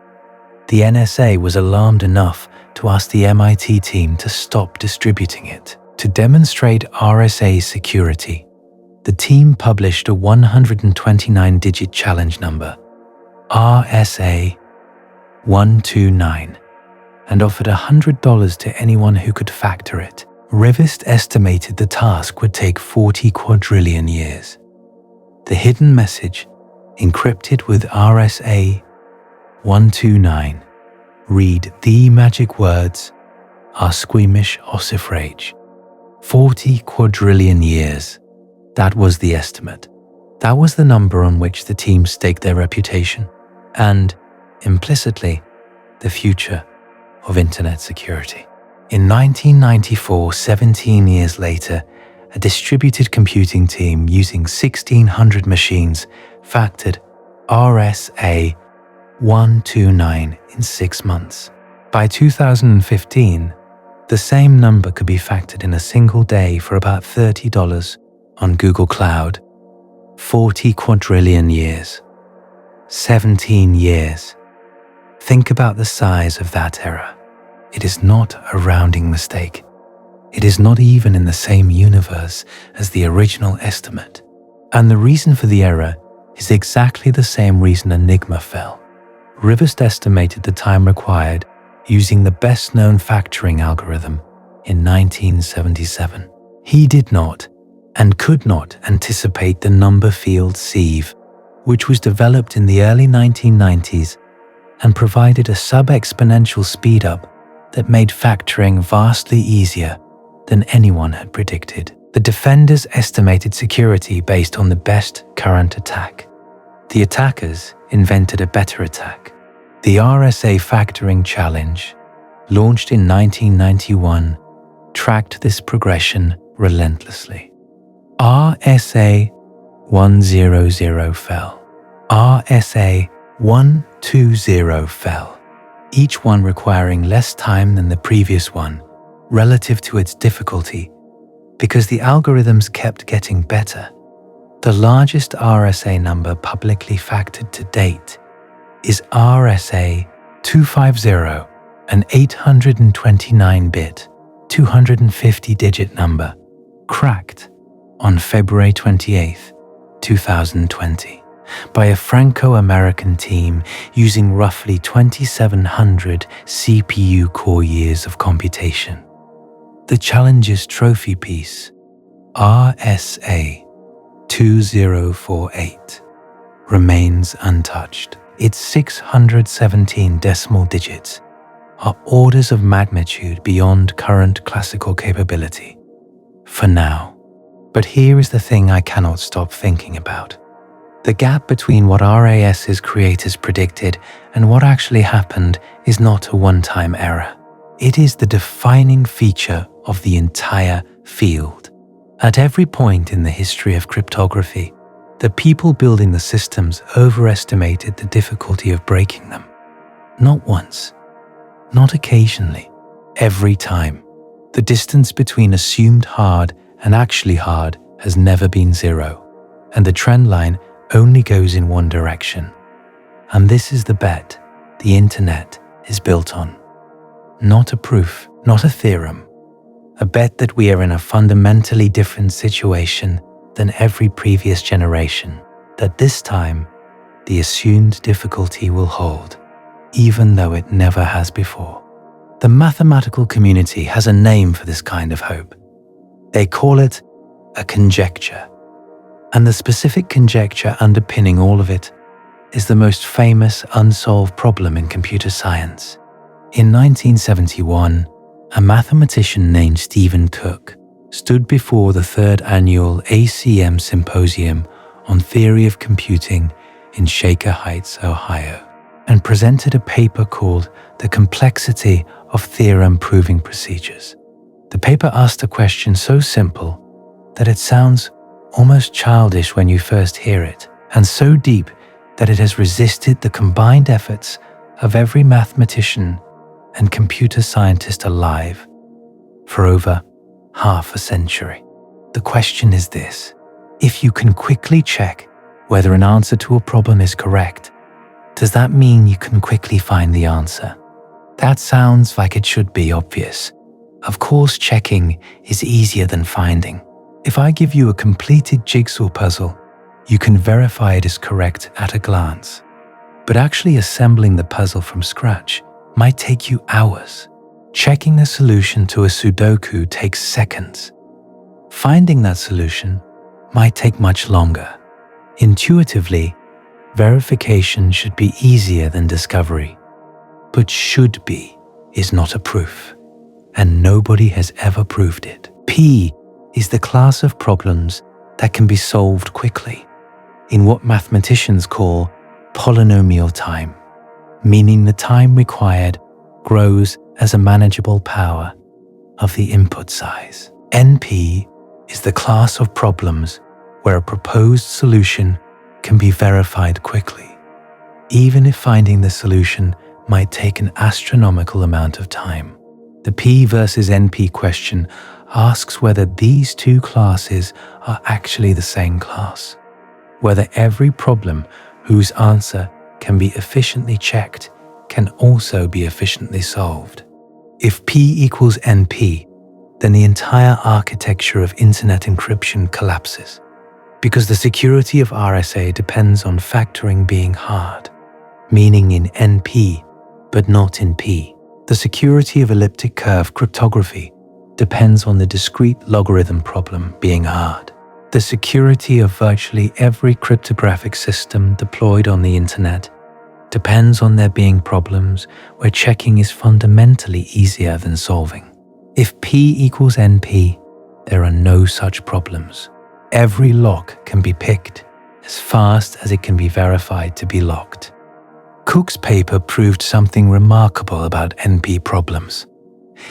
The NSA was alarmed enough to ask the MIT team to stop distributing it. To demonstrate RSA's security, the team published a 129-digit challenge number, RSA 129, and offered $100 to anyone who could factor it. Rivest estimated the task would take 40 quadrillion years. The hidden message, encrypted with RSA 129, read the magic words, are squeamish ossifrage. 40 quadrillion years. That was the estimate. That was the number on which the team staked their reputation and, implicitly, the future of internet security. In 1994, 17 years later, a distributed computing team using 1,600 machines factored RSA 129 in 6 months. By 2015, the same number could be factored in a single day for about $30 on Google Cloud. 40 quadrillion years. 17 years. Think about the size of that error. It is not a rounding mistake. It is not even in the same universe as the original estimate. And the reason for the error is exactly the same reason Enigma fell. Rivest estimated the time required using the best-known factoring algorithm in 1977. He did not and could not anticipate the number field sieve, which was developed in the early 1990s and provided a sub-exponential speed-up that made factoring vastly easier than anyone had predicted. The defenders estimated security based on the best current attack. The attackers invented a better attack. The RSA Factoring Challenge, launched in 1991, tracked this progression relentlessly. RSA 100 fell. RSA 120 fell, each one requiring less time than the previous one relative to its difficulty because the algorithms kept getting better. The largest RSA number publicly factored to date is RSA 250, an 829-bit, 250-digit number, cracked on February 28, 2020, by a Franco-American team using roughly 2,700 CPU core years of computation. The challenge's trophy piece RSA 2048 remains untouched. Its 617 decimal digits are orders of magnitude beyond current classical capability. For now. But here is the thing I cannot stop thinking about. The gap between what RAS's creators predicted and what actually happened is not a one-time error. It is the defining feature of the entire field. At every point in the history of cryptography, the people building the systems overestimated the difficulty of breaking them. Not once, not occasionally, every time. The distance between assumed hard and actually hard has never been zero, and the trend line only goes in one direction. And this is the bet the internet is built on. Not a proof, not a theorem. A bet that we are in a fundamentally different situation than every previous generation, that this time the assumed difficulty will hold, even though it never has before. The mathematical community has a name for this kind of hope. They call it a conjecture. And the specific conjecture underpinning all of it is the most famous unsolved problem in computer science. In 1971, a mathematician named Stephen Cook stood before the third annual ACM Symposium on Theory of Computing in Shaker Heights, Ohio, and presented a paper called The Complexity of Theorem Proving Procedures. The paper asked a question so simple that it sounds almost childish when you first hear it, and so deep that it has resisted the combined efforts of every mathematician and computer scientist alive for over half a century. The question is this: if you can quickly check whether an answer to a problem is correct, does that mean you can quickly find the answer? That sounds like it should be obvious. Of course, checking is easier than finding. If I give you a completed jigsaw puzzle, you can verify it is correct at a glance. But actually assembling the puzzle from scratch might take you hours. Checking the solution to a Sudoku takes seconds. Finding that solution might take much longer. Intuitively, verification should be easier than discovery. But should be is not a proof, and nobody has ever proved it. P is the class of problems that can be solved quickly, in what mathematicians call polynomial time, meaning the time required grows as a manageable power of the input size. NP is the class of problems where a proposed solution can be verified quickly, even if finding the solution might take an astronomical amount of time. The P versus NP question asks whether these two classes are actually the same class, whether every problem whose answer can be efficiently checked can also be efficiently solved. If P equals NP, then the entire architecture of internet encryption collapses, because the security of RSA depends on factoring being hard, meaning in NP, but not in P. The security of elliptic curve cryptography depends on the discrete logarithm problem being hard. The security of virtually every cryptographic system deployed on the internet depends on there being problems where checking is fundamentally easier than solving. If P equals NP, there are no such problems. Every lock can be picked as fast as it can be verified to be locked. Cook's paper proved something remarkable about NP problems.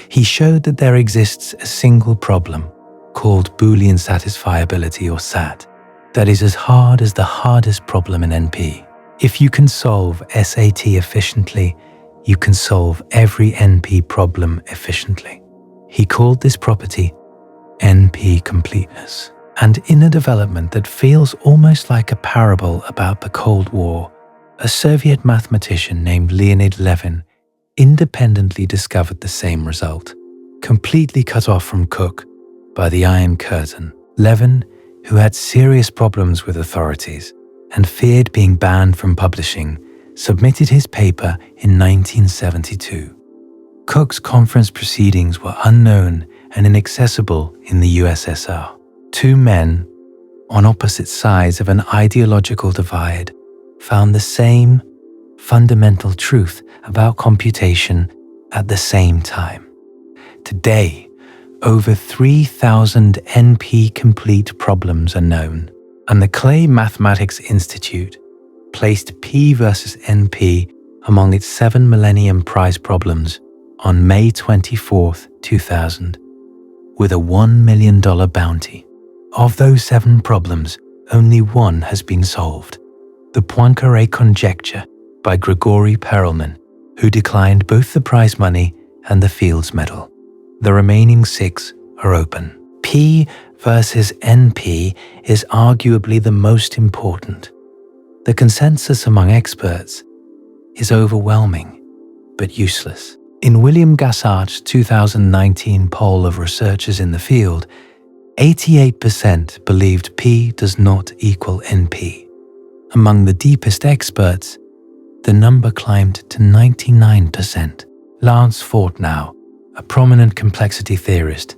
He showed that there exists a single problem called Boolean satisfiability, or SAT, that is as hard as the hardest problem in NP. If you can solve SAT efficiently, you can solve every NP problem efficiently. He called this property NP completeness. And in a development that feels almost like a parable about the Cold War, a Soviet mathematician named Leonid Levin independently discovered the same result, completely cut off from Cook by the Iron Curtain. Levin, who had serious problems with authorities and feared being banned from publishing, submitted his paper in 1972. Cook's conference proceedings were unknown and inaccessible in the USSR. Two men on opposite sides of an ideological divide found the same fundamental truth about computation at the same time. Today, over 3,000 NP-complete problems are known, and the Clay Mathematics Institute placed P versus NP among its 7 Millennium Prize problems on May 24, 2000, with a $1 million bounty. Of those 7 problems, only one has been solved: the Poincaré conjecture by Grigori Perelman, who declined both the prize money and the Fields Medal. The remaining 6 are open. P versus NP is arguably the most important. The consensus among experts is overwhelming, but useless. In William Gassart's 2019 poll of researchers in the field, 88% believed P does not equal NP. Among the deepest experts, the number climbed to 99%. Lance Fortnow, a prominent complexity theorist,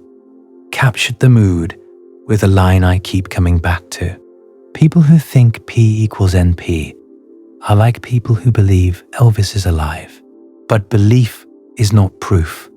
captured the mood with a line I keep coming back to. People who think P equals NP are like people who believe Elvis is alive. But belief is not proof,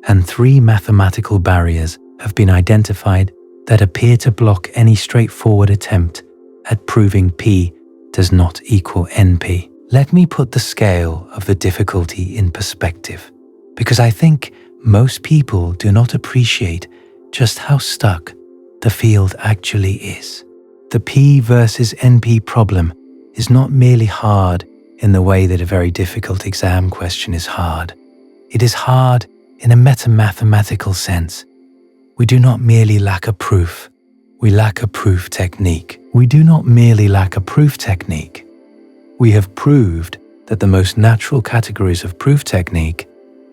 and 3 mathematical barriers have been identified that appear to block any straightforward attempt at proving P does not equal NP. Let me put the scale of the difficulty in perspective, because I think most people do not appreciate just how stuck the field actually is. The P versus NP problem is not merely hard in the way that a very difficult exam question is hard. It is hard in a meta-mathematical sense. We do not merely lack a proof, we lack a proof technique. We do not merely lack a proof technique. We have proved that the most natural categories of proof technique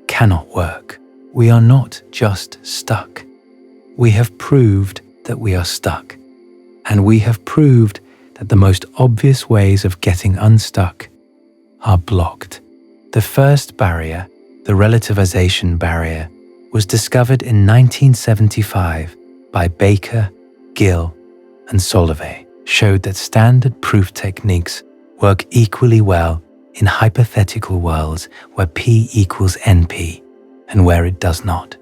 cannot work. We are not just stuck. We have proved that we are stuck. And we have proved that the most obvious ways of getting unstuck are blocked. The first barrier, the relativization barrier, was discovered in 1975 by Baker, Gill, and Solovay, showed that standard proof techniques work equally well in hypothetical worlds where P equals NP and where it does not.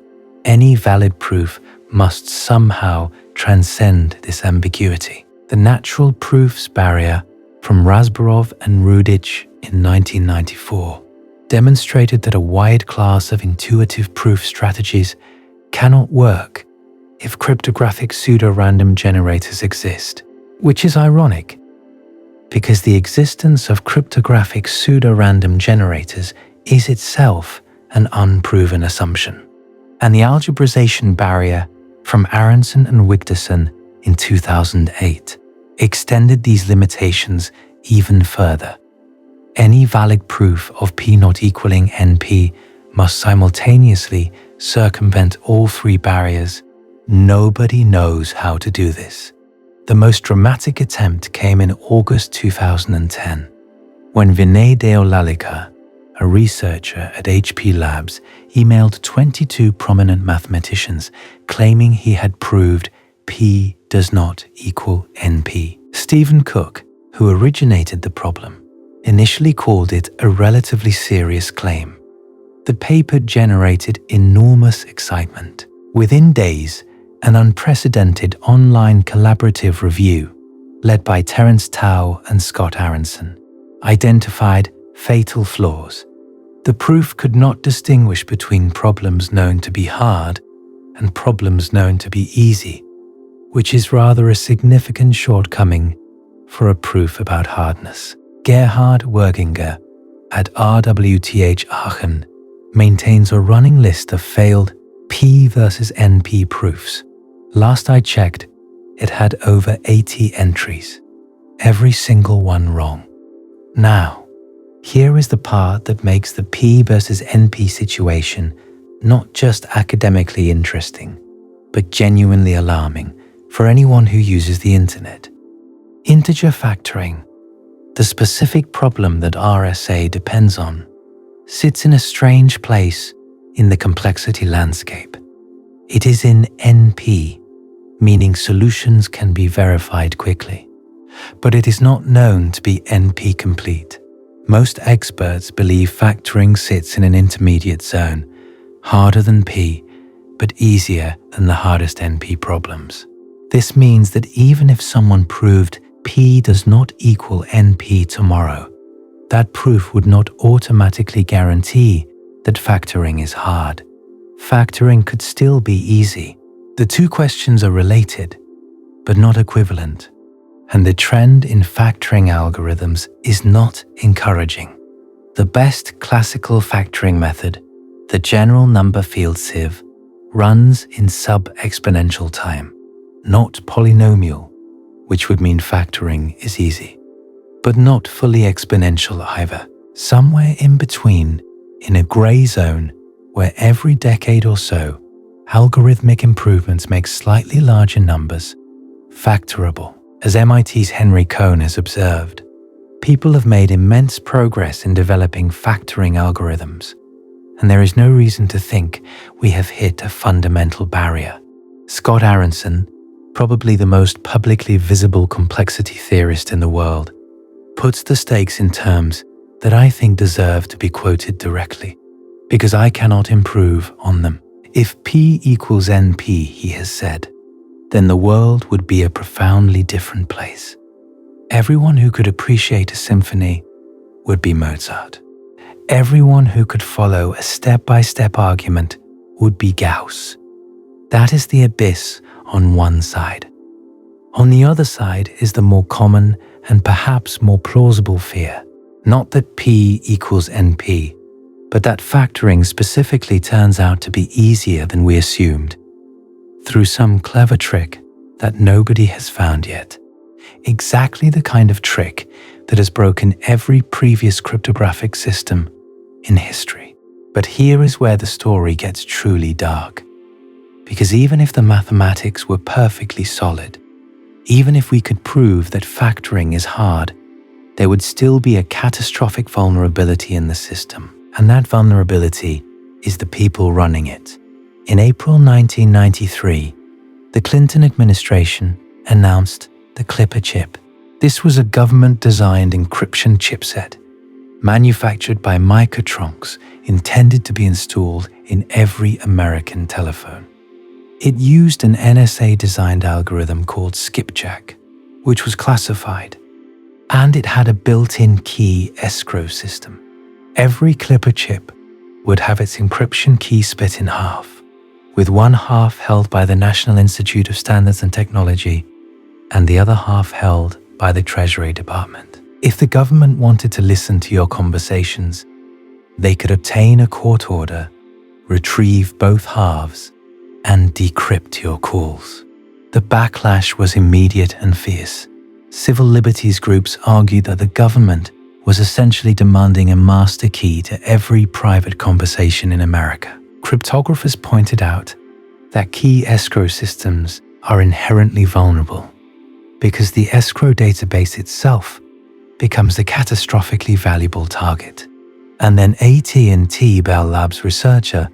Any valid proof must somehow transcend this ambiguity. The natural proofs barrier from Rasbarov and Rudich in 1994 demonstrated that a wide class of intuitive proof strategies cannot work if cryptographic pseudo-random generators exist, which is ironic, because the existence of cryptographic pseudo-random generators is itself an unproven assumption. And the algebrization barrier from Aronson and Wigderson in 2008 extended these limitations even further. Any valid proof of P not equaling NP must simultaneously circumvent all 3 barriers. Nobody knows how to do this. The most dramatic attempt came in August 2010, when Vinay Deolalika, a researcher at HP Labs, emailed 22 prominent mathematicians claiming he had proved P does not equal NP. Stephen Cook, who originated the problem, initially called it a relatively serious claim. The paper generated enormous excitement. Within days, an unprecedented online collaborative review, led by Terence Tao and Scott Aronson, identified fatal flaws. The proof could not distinguish between problems known to be hard and problems known to be easy, which is rather a significant shortcoming for a proof about hardness. Gerhard Werginger at RWTH Aachen maintains a running list of failed P versus NP proofs. Last I checked, it had over 80 entries, every single one wrong. Now, here is the part that makes the P versus NP situation not just academically interesting, but genuinely alarming for anyone who uses the internet. Integer factoring, the specific problem that RSA depends on, sits in a strange place in the complexity landscape. It is in NP, meaning solutions can be verified quickly. But it is not known to be NP complete. Most experts believe factoring sits in an intermediate zone, harder than P, but easier than the hardest NP problems. This means that even if someone proved P does not equal NP tomorrow, that proof would not automatically guarantee that factoring is hard. Factoring could still be easy. The two questions are related, but not equivalent, and the trend in factoring algorithms is not encouraging. The best classical factoring method, the general number field sieve, runs in sub-exponential time, not polynomial, which would mean factoring is easy, but not fully exponential either. Somewhere in between, in a gray zone where every decade or so, algorithmic improvements make slightly larger numbers factorable. As MIT's Henry Cohn has observed, people have made immense progress in developing factoring algorithms, and there is no reason to think we have hit a fundamental barrier. Scott Aronson, probably the most publicly visible complexity theorist in the world, puts the stakes in terms that I think deserve to be quoted directly, because I cannot improve on them. If P equals NP, he has said, then the world would be a profoundly different place. Everyone who could appreciate a symphony would be Mozart. Everyone who could follow a step-by-step argument would be Gauss. That is the abyss on one side. On the other side is the more common and perhaps more plausible fear, not that P equals NP, but that factoring specifically turns out to be easier than we assumed, through some clever trick that nobody has found yet. Exactly the kind of trick that has broken every previous cryptographic system in history. But here is where the story gets truly dark. Because even if the mathematics were perfectly solid, even if we could prove that factoring is hard, there would still be a catastrophic vulnerability in the system. And that vulnerability is the people running it. In April 1993, the Clinton administration announced the Clipper chip. This was a government-designed encryption chipset, manufactured by Microtronix, intended to be installed in every American telephone. It used an NSA-designed algorithm called skipjack, which was classified, and it had a built-in key escrow system. Every Clipper chip would have its encryption key split in half, with one half held by the National Institute of Standards and Technology and the other half held by the Treasury Department. If the government wanted to listen to your conversations, they could obtain a court order, retrieve both halves, and decrypt your calls. The backlash was immediate and fierce. Civil liberties groups argued that the government was essentially demanding a master key to every private conversation in America. Cryptographers pointed out that key escrow systems are inherently vulnerable because the escrow database itself becomes a catastrophically valuable target. And then AT&T Bell Labs researcher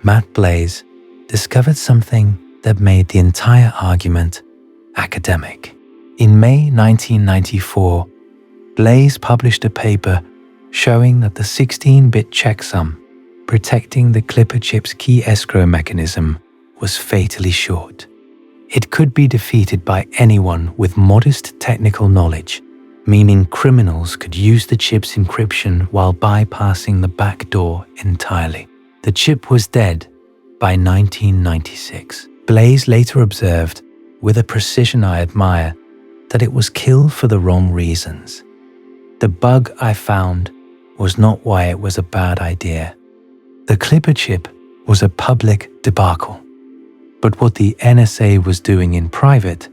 Matt Blaze discovered something that made the entire argument academic. In May 1994, Blaze published a paper showing that the 16-bit checksum protecting the Clipper chip's key escrow mechanism was fatally short. It could be defeated by anyone with modest technical knowledge, meaning criminals could use the chip's encryption while bypassing the back door entirely. The chip was dead by 1996. Blaze later observed, with a precision I admire, that it was killed for the wrong reasons. The bug I found was not why it was a bad idea. The Clipper chip was a public debacle, but what the NSA was doing in private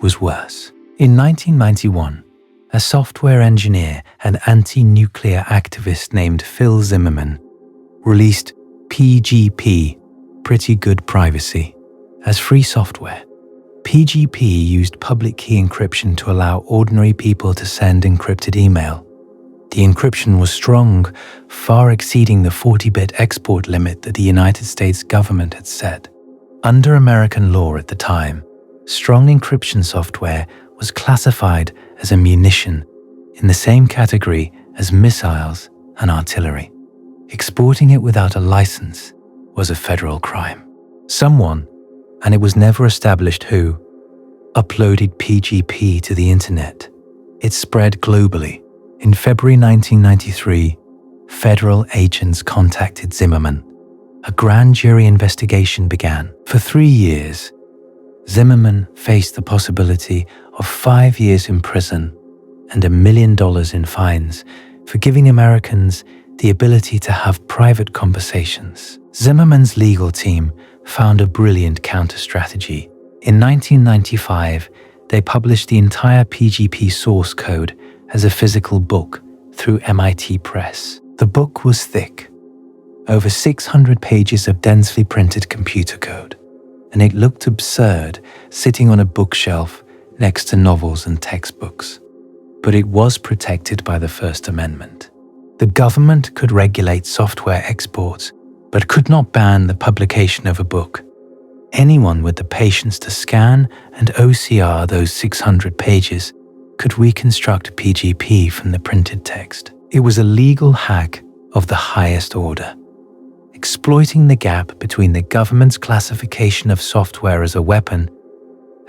was worse. In 1991, a software engineer and anti-nuclear activist named Phil Zimmerman released PGP, Pretty Good Privacy, as free software. PGP used public key encryption to allow ordinary people to send encrypted email. The encryption was strong, far exceeding the 40-bit export limit that the United States government had set. Under American law at the time, strong encryption software was classified as a munition in the same category as missiles and artillery. Exporting it without a license was a federal crime. Someone, and it was never established who, uploaded PGP to the internet. It spread globally. In February 1993, federal agents contacted Zimmerman. A grand jury investigation began. For 3 years, Zimmerman faced the possibility of 5 years in prison and $1 million in fines for giving Americans the ability to have private conversations. Zimmerman's legal team found a brilliant counter-strategy. In 1995, they published the entire PGP source code as a physical book through MIT Press. The book was thick, over 600 pages of densely printed computer code, and it looked absurd sitting on a bookshelf next to novels and textbooks. But it was protected by the First Amendment. The government could regulate software exports, but could not ban the publication of a book. Anyone with the patience to scan and OCR those 600 pages could reconstruct PGP from the printed text. It was a legal hack of the highest order, exploiting the gap between the government's classification of software as a weapon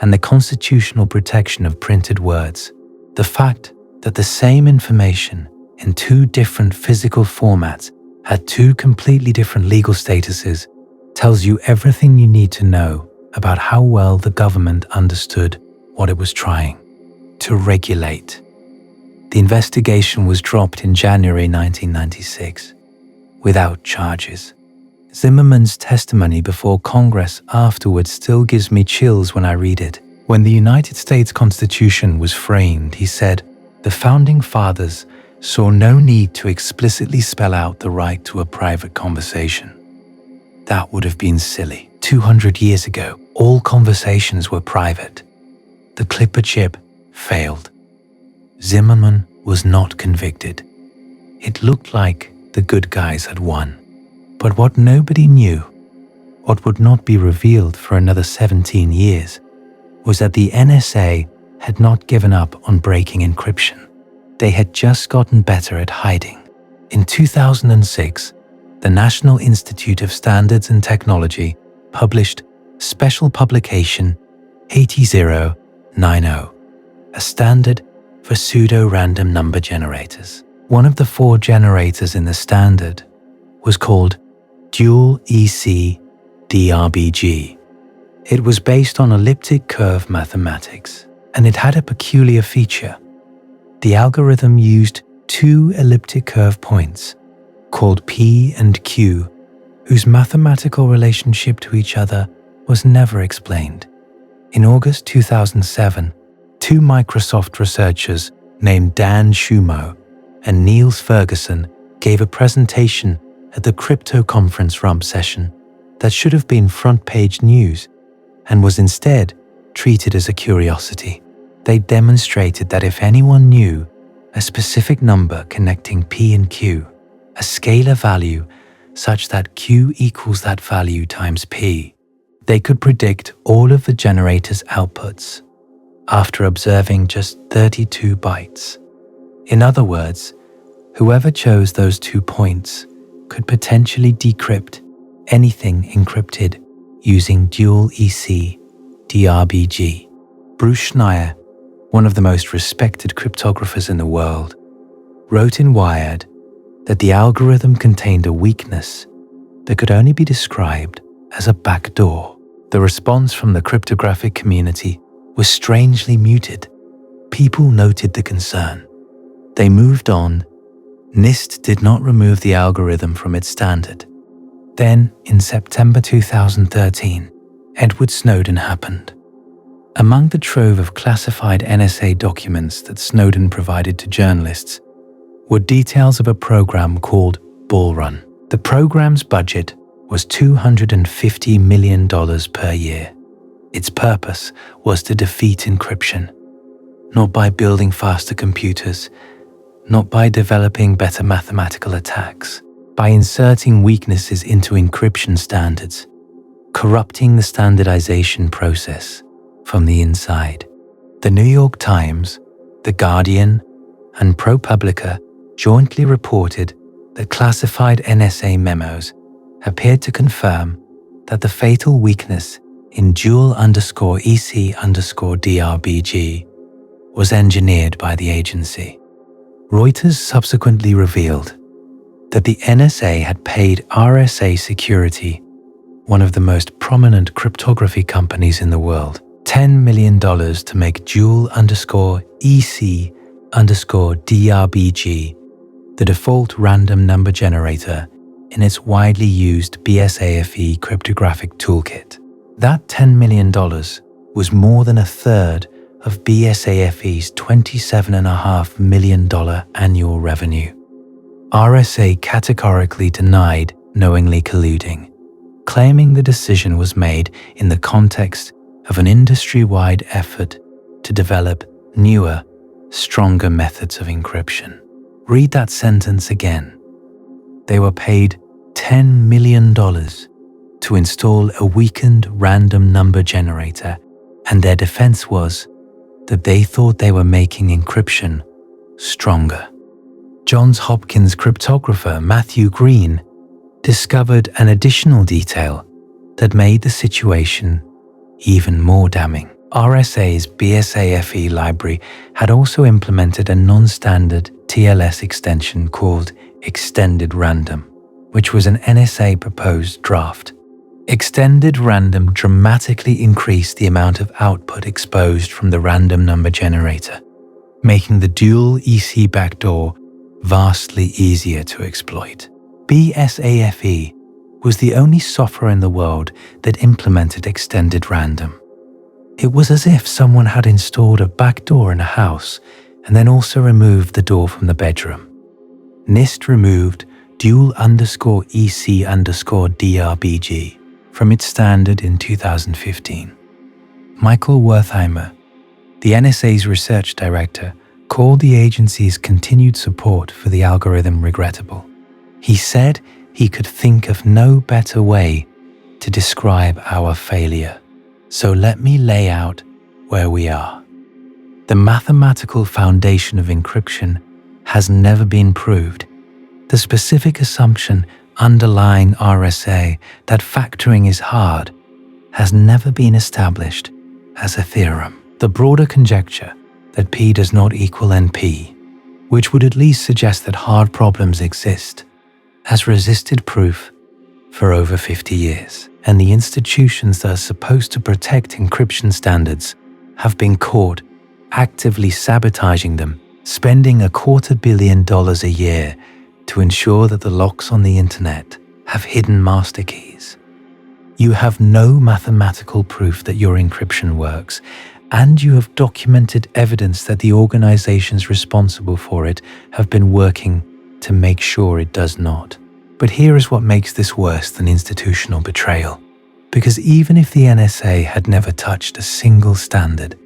and the constitutional protection of printed words. The fact that the same information in 2 different physical formats had 2 completely different legal statuses tells you everything you need to know about how well the government understood what it was trying to regulate. The investigation was dropped in January 1996 without charges. Zimmerman's testimony before Congress afterwards still gives me chills when I read it. When the United States Constitution was framed, he said, "The Founding Fathers saw no need to explicitly spell out the right to a private conversation. That would have been silly. 200 years ago, all conversations were private. The Clipper chip failed. Zimmerman was not convicted. It looked like the good guys had won. But what nobody knew, what would not be revealed for another 17 years, was that the NSA had not given up on breaking encryption. They had just gotten better at hiding. In 2006, the National Institute of Standards and Technology published Special Publication 8090, a standard for pseudo-random number generators. One of the 4 generators in the standard was called Dual EC DRBG. It was based on elliptic curve mathematics, and it had a peculiar feature. The algorithm used 2 elliptic curve points, called P and Q, whose mathematical relationship to each other was never explained. In August 2007, 2 Microsoft researchers named Dan Shumo and Niels Ferguson gave a presentation at the Crypto Conference rump session that should have been front-page news and was instead treated as a curiosity. They demonstrated that if anyone knew a specific number connecting P and Q, a scalar value such that Q equals that value times P, they could predict all of the generator's outputs after observing just 32 bytes. In other words, whoever chose those 2 points could potentially decrypt anything encrypted using dual EC DRBG. Bruce Schneier, one of the most respected cryptographers in the world, wrote in Wired that the algorithm contained a weakness that could only be described as a backdoor. The response from the cryptographic community was strangely muted. People noted the concern. They moved on. NIST did not remove the algorithm from its standard. Then, in September 2013, Edward Snowden happened. Among the trove of classified NSA documents that Snowden provided to journalists were details of a program called Bull Run. The program's budget was $250 million per year. Its purpose was to defeat encryption, not by building faster computers, not by developing better mathematical attacks, by inserting weaknesses into encryption standards, corrupting the standardization process, from the inside. The New York Times, The Guardian, and ProPublica jointly reported that classified NSA memos appeared to confirm that the fatal weakness in dual_EC_DRBG was engineered by the agency. Reuters subsequently revealed that the NSA had paid RSA Security, one of the most prominent cryptography companies in the world, $10 million to make dual_EC_DRBG the default random number generator in its widely used BSAFE cryptographic toolkit. That $10 million was more than a third of BSAFE's $27.5 million annual revenue. RSA categorically denied knowingly colluding, claiming the decision was made in the context of an industry-wide effort to develop newer, stronger methods of encryption. Read that sentence again. They were paid $10 million to install a weakened random number generator, and their defense was that they thought they were making encryption stronger. Johns Hopkins cryptographer Matthew Green discovered an additional detail that made the situation even more damning. RSA's BSAFE library had also implemented a non-standard TLS extension called Extended Random, which was an NSA proposed draft. Extended Random dramatically increased the amount of output exposed from the random number generator, making the dual EC backdoor vastly easier to exploit. BSAFE was the only software in the world that implemented Extended Random. It was as if someone had installed a backdoor in a house and then also removed the door from the bedroom. NIST removed dual_EC_DRBG from its standard in 2015. Michael Wertheimer, the NSA's research director, called the agency's continued support for the algorithm regrettable. He said he could think of no better way to describe our failure. So let me lay out where we are. The mathematical foundation of encryption has never been proved. The specific assumption underlying RSA that factoring is hard has never been established as a theorem. The broader conjecture that P does not equal NP, which would at least suggest that hard problems exist, has resisted proof for over 50 years, and the institutions that are supposed to protect encryption standards have been caught actively sabotaging them, spending $250 million a year to ensure that the locks on the internet have hidden master keys. You have no mathematical proof that your encryption works, and you have documented evidence that the organizations responsible for it have been working to make sure it does not. But here is what makes this worse than institutional betrayal. Because even if the NSA had never touched a single standard,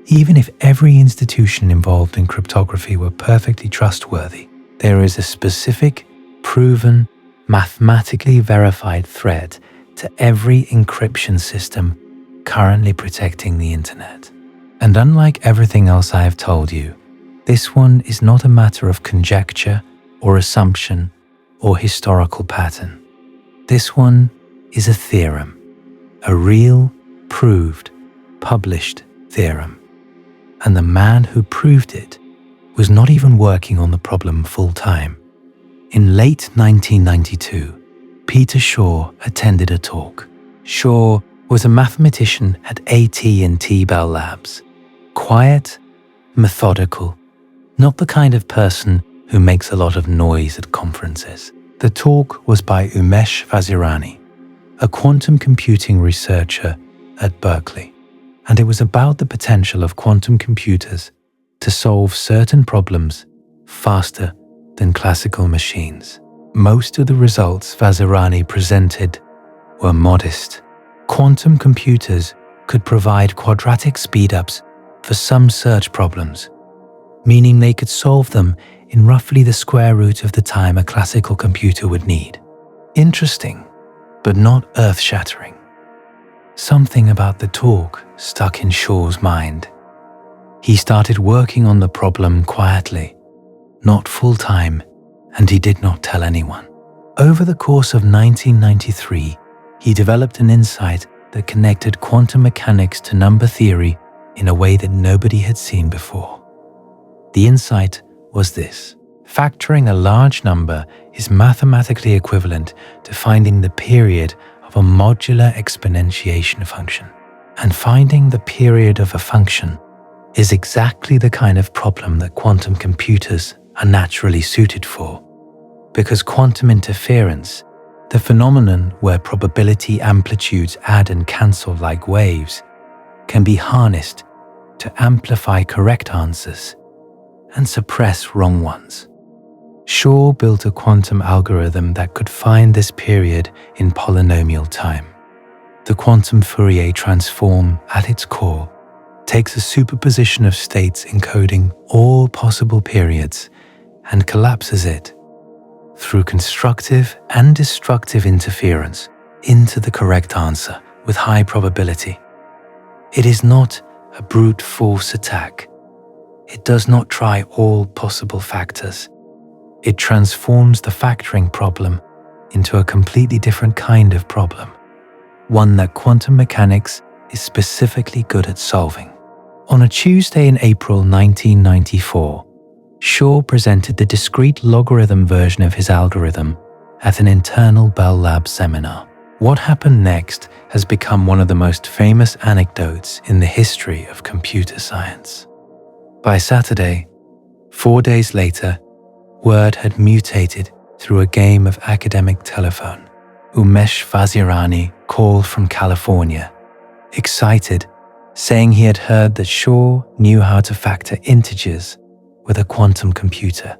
even if every institution involved in cryptography were perfectly trustworthy, there is a specific, proven, mathematically verified threat to every encryption system currently protecting the internet. And unlike everything else I have told you, this one is not a matter of conjecture or assumption or historical pattern. This one is a theorem, a real, proved, published theorem. And the man who proved it was not even working on the problem full-time. In late 1992, Peter Shaw attended a talk. Shaw was a mathematician at AT&T Bell Labs. Quiet, methodical, not the kind of person who makes a lot of noise at conferences. The talk was by Umesh Vazirani, a quantum computing researcher at Berkeley, and it was about the potential of quantum computers to solve certain problems faster than classical machines. Most of the results Vazirani presented were modest. Quantum computers could provide quadratic speedups for some search problems, meaning they could solve them in roughly the square root of the time a classical computer would need. Interesting, but not earth-shattering. something about the talk stuck in Shor's mind. He started working on the problem quietly, not full-time, and he did not tell anyone. Over the course of 1993, he developed an insight that connected quantum mechanics to number theory in a way that nobody had seen before. The insight was this: factoring a large number is mathematically equivalent to finding the period of a modular exponentiation function. And finding the period of a function is exactly the kind of problem that quantum computers are naturally suited for, because quantum interference, the phenomenon where probability amplitudes add and cancel like waves, can be harnessed to amplify correct answers and suppress wrong ones. Shor built a quantum algorithm that could find this period in polynomial time. The quantum Fourier transform, at its core, takes a superposition of states encoding all possible periods and collapses it through constructive and destructive interference into the correct answer with high probability. It is not a brute force attack. It does not try all possible factors. It transforms the factoring problem into a completely different kind of problem, one that quantum mechanics is specifically good at solving. On a Tuesday in April 1994, Shor presented the discrete logarithm version of his algorithm at an internal Bell Labs seminar. What happened next has become one of the most famous anecdotes in the history of computer science. By Saturday, 4 days later, word had mutated through a game of academic telephone. Umesh Vazirani called from California, excited, saying he had heard that Shor knew how to factor integers with a quantum computer.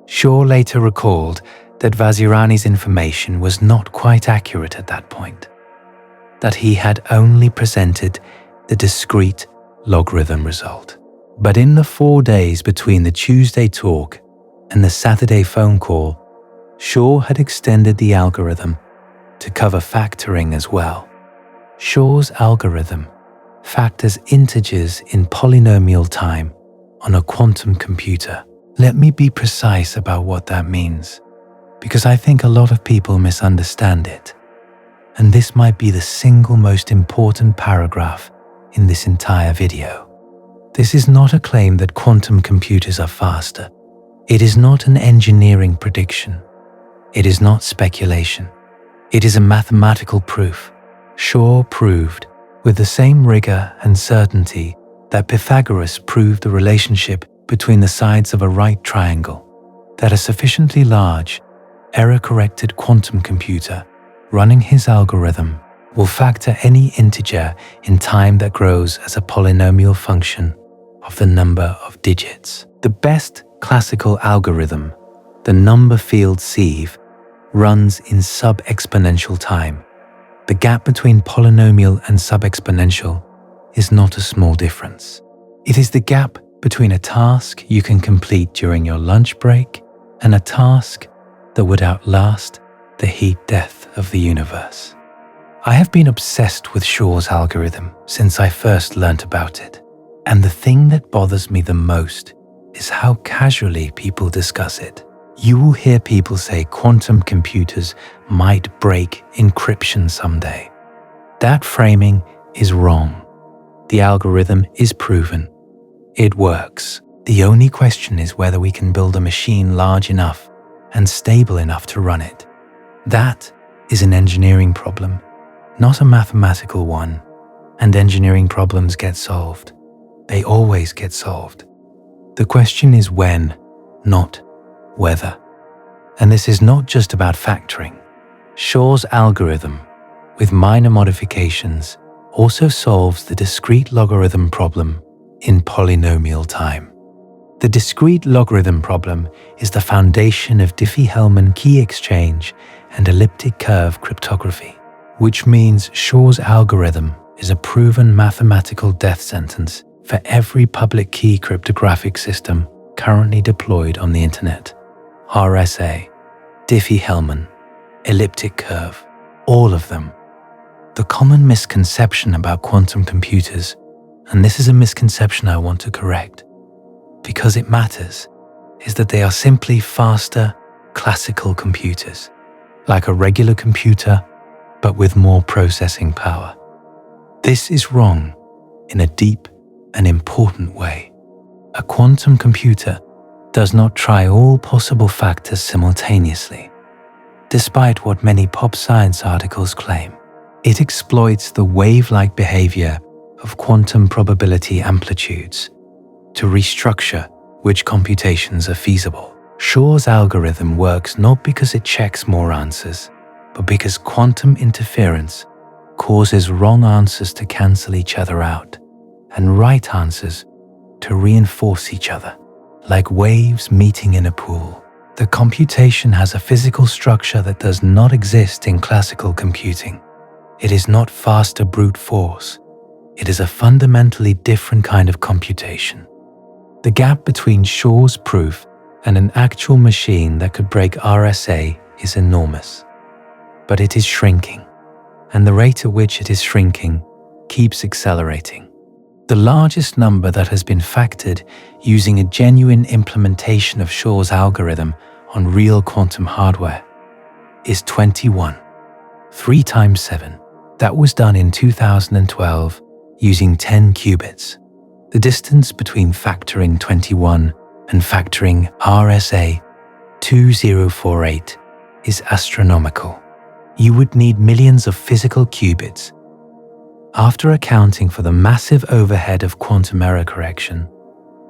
Shor later recalled that Vazirani's information was not quite accurate at that point, that he had only presented the discrete logarithm result. But in the 4 days between the Tuesday talk and the Saturday phone call, Shor had extended the algorithm to cover factoring as well. Shor's algorithm factors integers in polynomial time on a quantum computer. Let me be precise about what that means, because I think a lot of people misunderstand it. And this might be the single most important paragraph in this entire video. This is not a claim that quantum computers are faster. It is not an engineering prediction. It is not speculation. It is a mathematical proof. Shor proved, with the same rigor and certainty that Pythagoras proved the relationship between the sides of a right triangle, that a sufficiently large, error-corrected quantum computer running his algorithm will factor any integer in time that grows as a polynomial function of the number of digits. The best classical algorithm, the number field sieve, runs in sub-exponential time. The gap between polynomial and sub-exponential is not a small difference. It is the gap between a task you can complete during your lunch break and a task that would outlast the heat death of the universe. I have been obsessed with Shor's algorithm since I first learnt about it, and the thing that bothers me the most is how casually people discuss it. You will hear people say quantum computers might break encryption someday. That framing is wrong. The algorithm is proven. It works. The only question is whether we can build a machine large enough and stable enough to run it. That is an engineering problem, not a mathematical one. And engineering problems get solved. They always get solved. The question is when, not whether. And this is not just about factoring. Shor's algorithm, with minor modifications, also solves the discrete logarithm problem in polynomial time. The discrete logarithm problem is the foundation of Diffie-Hellman key exchange and elliptic curve cryptography, which means Shor's algorithm is a proven mathematical death sentence for every public key cryptographic system currently deployed on the internet. RSA, Diffie-Hellman, elliptic curve, all of them. The common misconception about quantum computers, and this is a misconception I want to correct, because it matters, is that they are simply faster, classical computers, like a regular computer, but with more processing power. This is wrong in a deep and important way. A quantum computer does not try all possible factors simultaneously, despite what many pop science articles claim. It exploits the wave-like behavior of quantum probability amplitudes to restructure which computations are feasible. Shor's algorithm works not because it checks more answers, but because quantum interference causes wrong answers to cancel each other out and right answers to reinforce each other, like waves meeting in a pool. The computation has a physical structure that does not exist in classical computing. It is not faster brute force. It is a fundamentally different kind of computation. The gap between Shor's proof and an actual machine that could break RSA is enormous. But it is shrinking, and the rate at which it is shrinking keeps accelerating. The largest number that has been factored using a genuine implementation of Shor's algorithm on real quantum hardware is 21, 3 times 7. That was done in 2012 using 10 qubits. The distance between factoring 21 and factoring RSA 2048 is astronomical. You would need millions of physical qubits. After accounting for the massive overhead of quantum error correction,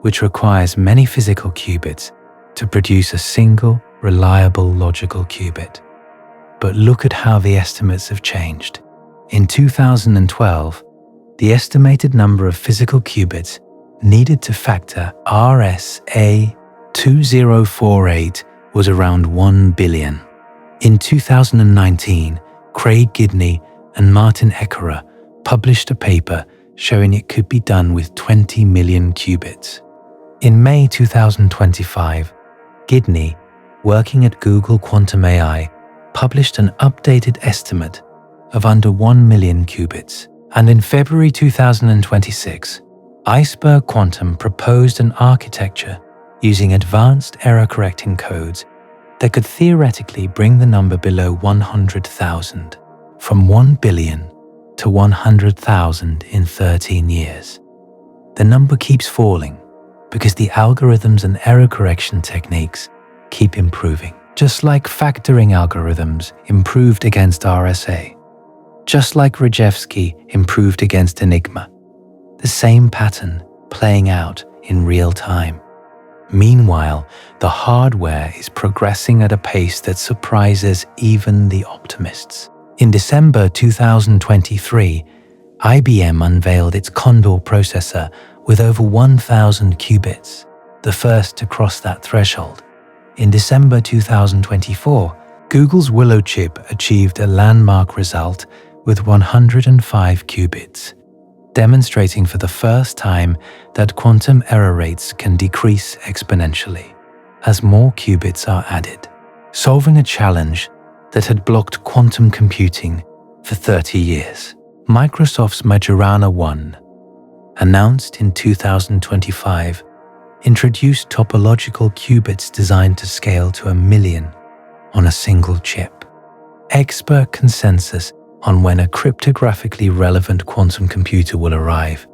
which requires many physical qubits to produce a single, reliable logical qubit. But look at how the estimates have changed. In 2012, the estimated number of physical qubits needed to factor RSA 2048 was around 1 billion. In 2019, Craig Gidney and Martin Eckerer published a paper showing it could be done with 20 million qubits. In May 2025, Gidney, working at Google Quantum AI, published an updated estimate of under 1 million qubits. And in February 2026, Iceberg Quantum proposed an architecture using advanced error-correcting codes that could theoretically bring the number below 100,000, from 1 billion to 100,000 in 13 years. The number keeps falling because the algorithms and error correction techniques keep improving. Just like factoring algorithms improved against RSA, just like Rejewski improved against Enigma, the same pattern playing out in real time. Meanwhile, the hardware is progressing at a pace that surprises even the optimists. In December 2023, IBM unveiled its Condor processor with over 1,000 qubits, the first to cross that threshold. In December 2024, Google's Willow chip achieved a landmark result with 105 qubits, demonstrating for the first time that quantum error rates can decrease exponentially as more qubits are added, solving a challenge that had blocked quantum computing for 30 years. Microsoft's Majorana 1, announced in 2025, introduced topological qubits designed to scale to 1 million on a single chip. Expert consensus on when a cryptographically relevant quantum computer will arrive,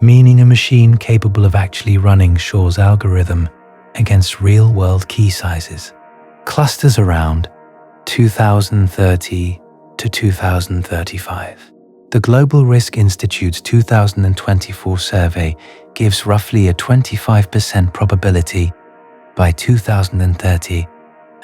meaning a machine capable of actually running Shor's algorithm against real-world key sizes, clusters around 2030 to 2035. The Global Risk Institute's 2024 survey gives roughly a 25% probability by 2030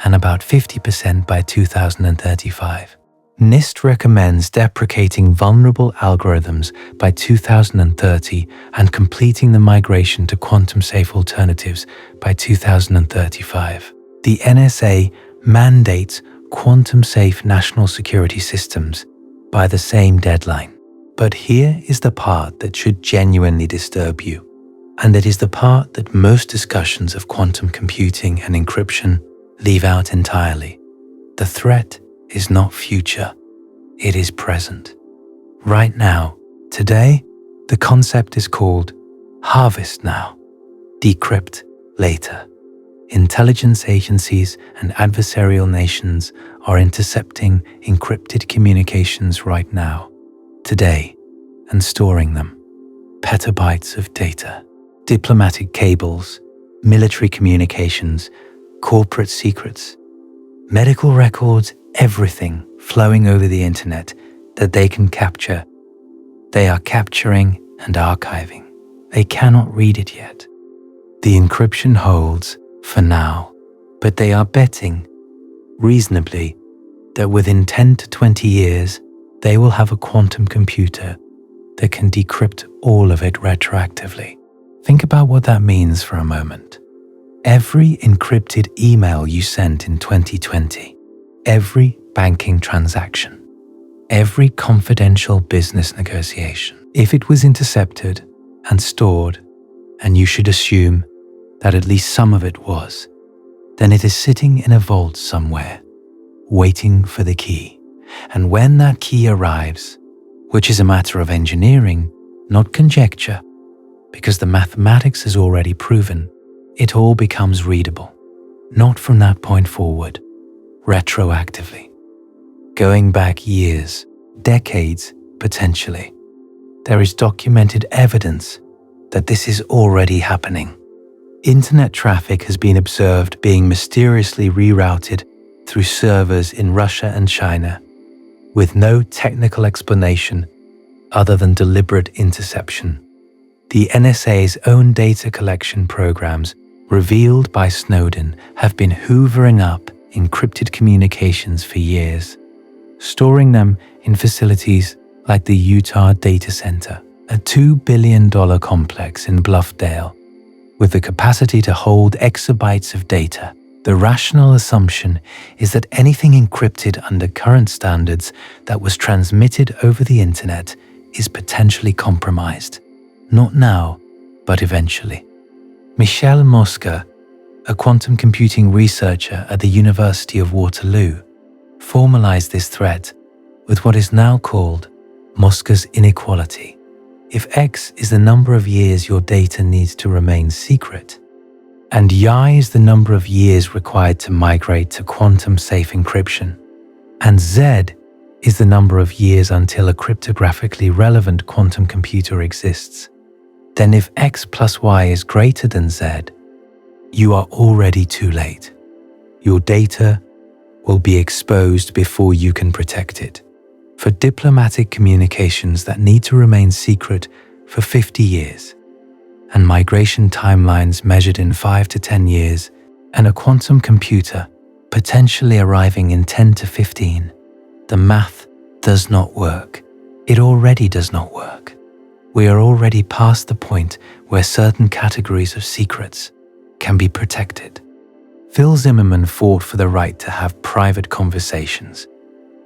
and about 50% by 2035. NIST recommends deprecating vulnerable algorithms by 2030 and completing the migration to quantum-safe alternatives by 2035. The NSA mandates quantum-safe national security systems by the same deadline. But here is the part that should genuinely disturb you, and it is the part that most discussions of quantum computing and encryption leave out entirely. The threat is not future, it is present. right now. Today, the concept is called harvest now, decrypt later. Intelligence agencies and adversarial nations are intercepting encrypted communications right now, today, and storing them. Petabytes of data, diplomatic cables, military communications, corporate secrets, medical records, everything flowing over the internet that they can capture. They are capturing and archiving. They cannot read it yet. The encryption holds for now, but they are betting, reasonably, that within 10 to 20 years, they will have a quantum computer that can decrypt all of it retroactively. Think about what that means for a moment. Every encrypted email you sent in 2020, every banking transaction, every confidential business negotiation, if it was intercepted and stored, and you should assume that at least some of it was, then it is sitting in a vault somewhere, waiting for the key. And when that key arrives, which is a matter of engineering, not conjecture, because the mathematics has already proven, it all becomes readable, not from that point forward, retroactively. Going back years, decades, potentially, there is documented evidence that this is already happening. Internet traffic has been observed being mysteriously rerouted through servers in Russia and China, with no technical explanation other than deliberate interception. The NSA's own data collection programs, revealed by Snowden, have been hoovering up encrypted communications for years, storing them in facilities like the Utah Data Center, a $2 billion complex in Bluffdale, with the capacity to hold exabytes of data. The rational assumption is that anything encrypted under current standards that was transmitted over the internet is potentially compromised. Not now, but eventually. Michel Mosca, a quantum computing researcher at the University of Waterloo, formalized this threat with what is now called Mosca's inequality. If X is the number of years your data needs to remain secret, and Y is the number of years required to migrate to quantum-safe encryption, and Z is the number of years until a cryptographically relevant quantum computer exists, then if X plus Y is greater than Z, you are already too late. Your data will be exposed before you can protect it. For diplomatic communications that need to remain secret for 50 years, and migration timelines measured in 5 to 10 years, and a quantum computer potentially arriving in 10 to 15, the math does not work. It already does not work. We are already past the point where certain categories of secrets can be protected. Phil Zimmermann fought for the right to have private conversations.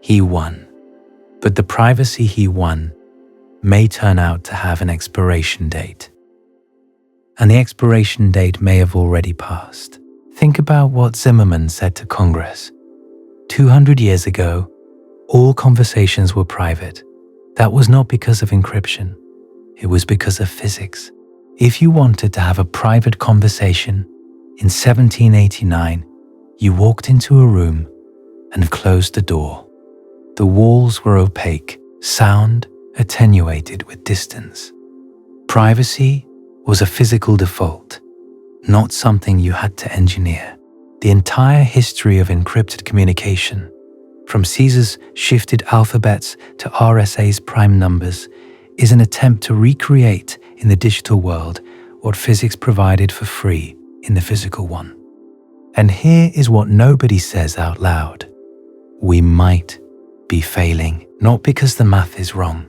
He won. But the privacy he won may turn out to have an expiration date. And the expiration date may have already passed. Think about what Zimmermann said to Congress. 200 years ago, all conversations were private. That was not because of encryption. It was because of physics. If you wanted to have a private conversation in 1789, you walked into a room and closed the door. The walls were opaque, sound attenuated with distance. Privacy was a physical default, not something you had to engineer. The entire history of encrypted communication, from Caesar's shifted alphabets to RSA's prime numbers, is an attempt to recreate in the digital world what physics provided for free in the physical one. And here is what nobody says out loud. We might be failing, not because the math is wrong,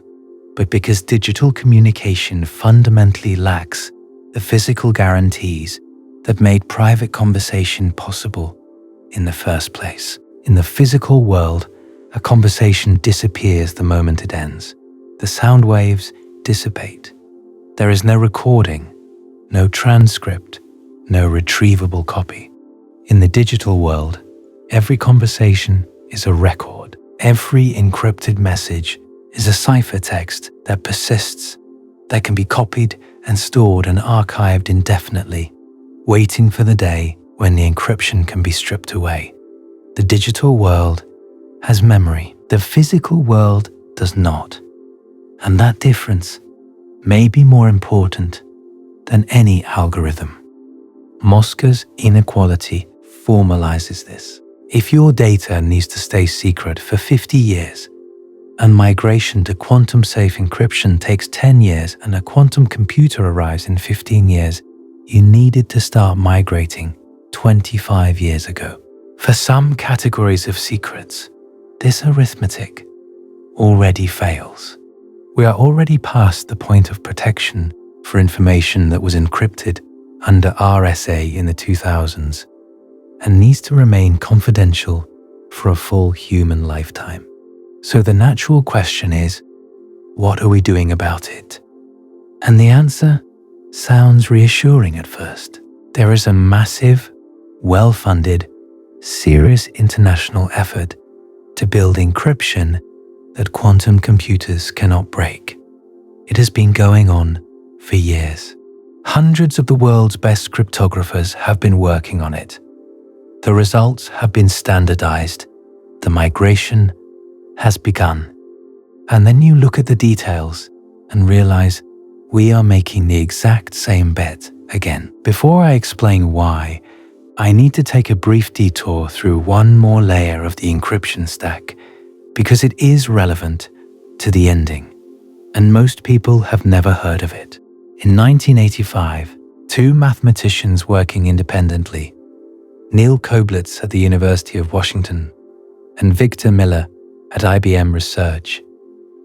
but because digital communication fundamentally lacks the physical guarantees that made private conversation possible in the first place. In the physical world, a conversation disappears the moment it ends. The sound waves dissipate. There is no recording, no transcript, no retrievable copy. In the digital world, every conversation is a record. Every encrypted message is a ciphertext that persists, that can be copied and stored and archived indefinitely, waiting for the day when the encryption can be stripped away. The digital world has memory. The physical world does not. And that difference may be more important than any algorithm. Mosker's inequality formalizes this. If your data needs to stay secret for 50 years, and migration to quantum-safe encryption takes 10 years and a quantum computer arrives in 15 years, you needed to start migrating 25 years ago. For some categories of secrets, this arithmetic already fails. We are already past the point of protection for information that was encrypted under RSA in the 2000s and needs to remain confidential for a full human lifetime. So the natural question is, what are we doing about it? And the answer sounds reassuring at first. There is a massive, well-funded, serious international effort to build encryption that quantum computers cannot break. It has been going on for years. Hundreds of the world's best cryptographers have been working on it. The results have been standardized. The migration has begun. And then you look at the details and realize we are making the exact same bet again. Before I explain why, I need to take a brief detour through one more layer of the encryption stack because it is relevant to the ending, and most people have never heard of it. In 1985, two mathematicians working independently, Neil Koblitz at the University of Washington and Victor Miller at IBM Research,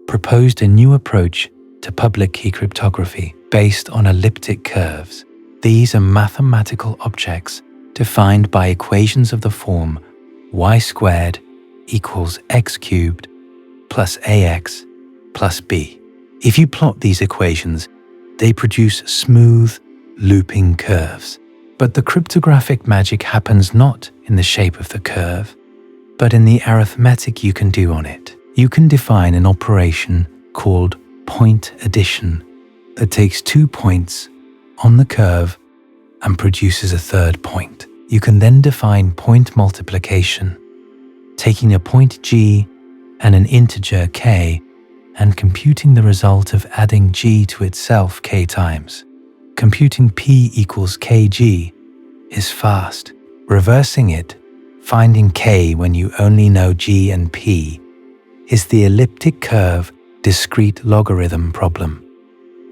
proposed a new approach to public key cryptography based on elliptic curves. These are mathematical objects defined by equations of the form y squared equals x cubed plus ax plus b. If you plot these equations, they produce smooth, looping curves. But the cryptographic magic happens not in the shape of the curve, but in the arithmetic you can do on it. You can define an operation called point addition that takes 2 points on the curve and produces a third point. You can then define point multiplication, taking a point g and an integer k and computing the result of adding g to itself k times. Computing p equals kg is fast. Reversing it, finding k when you only know g and p, is the elliptic curve discrete logarithm problem,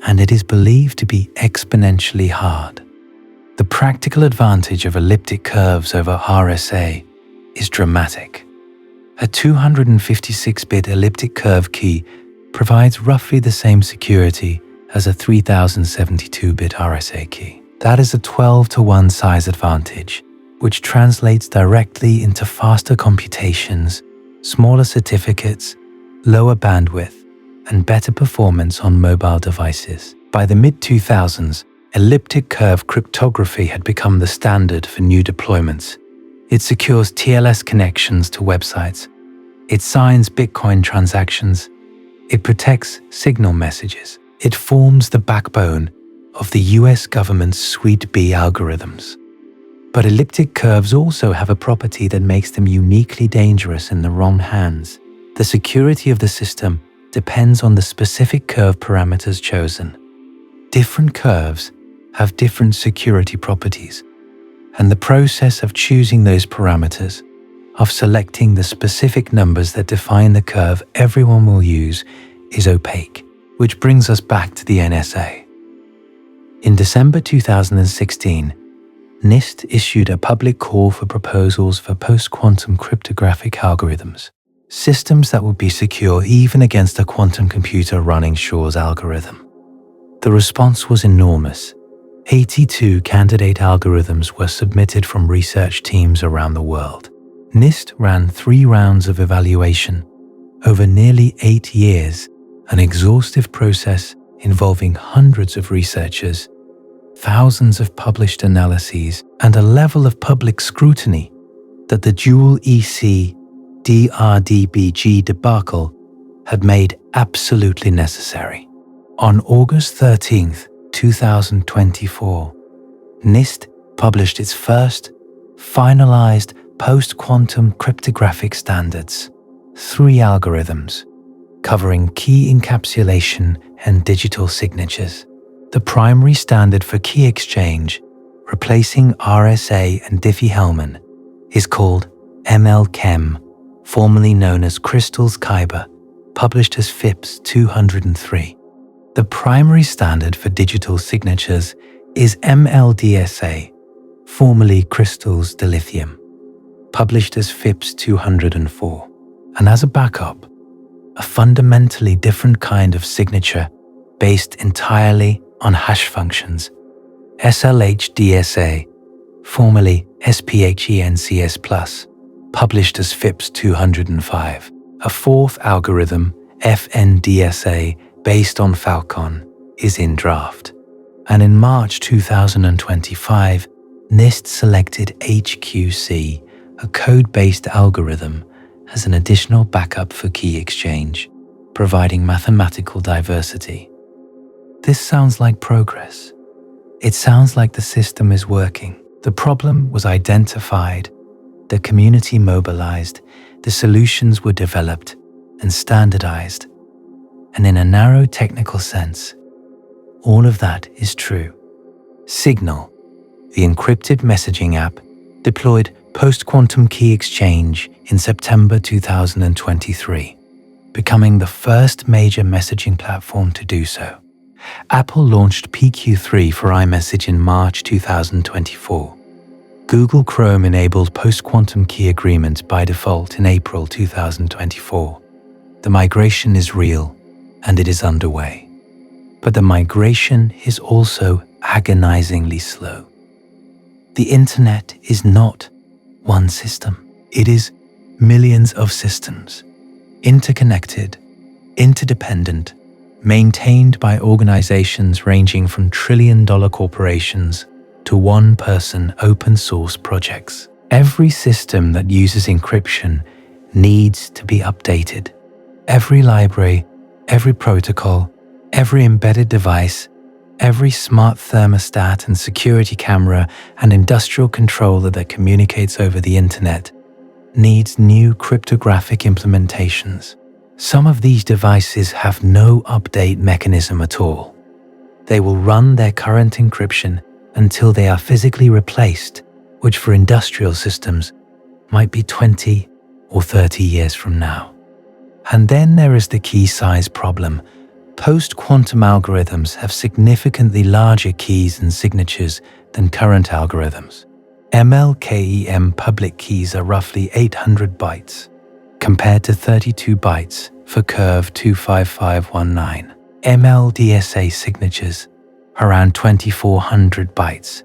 and it is believed to be exponentially hard. The practical advantage of elliptic curves over RSA is dramatic. A 256-bit elliptic curve key provides roughly the same security as a 3072-bit RSA key. That is a 12-to-1 size advantage, which translates directly into faster computations, smaller certificates, lower bandwidth, and better performance on mobile devices. By the mid-2000s, elliptic curve cryptography had become the standard for new deployments. It secures TLS connections to websites. It signs Bitcoin transactions. It protects signal messages. It forms the backbone of the US government's Suite B algorithms. But elliptic curves also have a property that makes them uniquely dangerous in the wrong hands. The security of the system depends on the specific curve parameters chosen. Different curves have different security properties, and the process of choosing those parameters, of selecting the specific numbers that define the curve everyone will use, is opaque, which brings us back to the NSA. In December 2016, NIST issued a public call for proposals for post-quantum cryptographic algorithms, systems that would be secure even against a quantum computer running Shor's algorithm. The response was enormous. 82 candidate algorithms were submitted from research teams around the world. NIST ran 3 rounds of evaluation over nearly 8 years, an exhaustive process involving hundreds of researchers, thousands of published analyses, and a level of public scrutiny that the dual EC DRDBG debacle had made absolutely necessary. On August 13th, 2024, NIST published its first, finalized post-quantum cryptographic standards, 3 algorithms, covering key encapsulation and digital signatures. The primary standard for key exchange, replacing RSA and Diffie-Hellman, is called ML-Chem, formerly known as Crystal's Kyber, published as FIPS 203. The primary standard for digital signatures is MLDSA, formerly Crystal's Dilithium, published as FIPS 204. And as a backup, a fundamentally different kind of signature based entirely on hash functions, SLHDSA, formerly SPHENCS+, published as FIPS 205. A fourth algorithm, FNDSA, based on Falcon, is in draft. And in March 2025, NIST selected HQC, a code-based algorithm, as an additional backup for key exchange, providing mathematical diversity. This sounds like progress. It sounds like the system is working. The problem was identified, the community mobilized, the solutions were developed and standardized. And in a narrow technical sense, all of that is true. Signal, the encrypted messaging app, deployed post-quantum key exchange in September 2023, becoming the first major messaging platform to do so. Apple launched PQ3 for iMessage in March 2024. Google Chrome enabled post-quantum key agreement by default in April 2024. The migration is real, and it is underway. But the migration is also agonizingly slow. The internet is not one system. It is millions of systems, interconnected, interdependent, maintained by organizations ranging from trillion-dollar corporations to one-person open-source projects. Every system that uses encryption needs to be updated. Every library, every protocol, every embedded device, every smart thermostat and security camera and industrial controller that communicates over the internet needs new cryptographic implementations. Some of these devices have no update mechanism at all. They will run their current encryption until they are physically replaced, which for industrial systems might be 20 or 30 years from now. And then there is the key size problem. Post-quantum algorithms have significantly larger keys and signatures than current algorithms. ML-KEM public keys are roughly 800 bytes, compared to 32 bytes for Curve 25519. MLDSA signatures around 2400 bytes,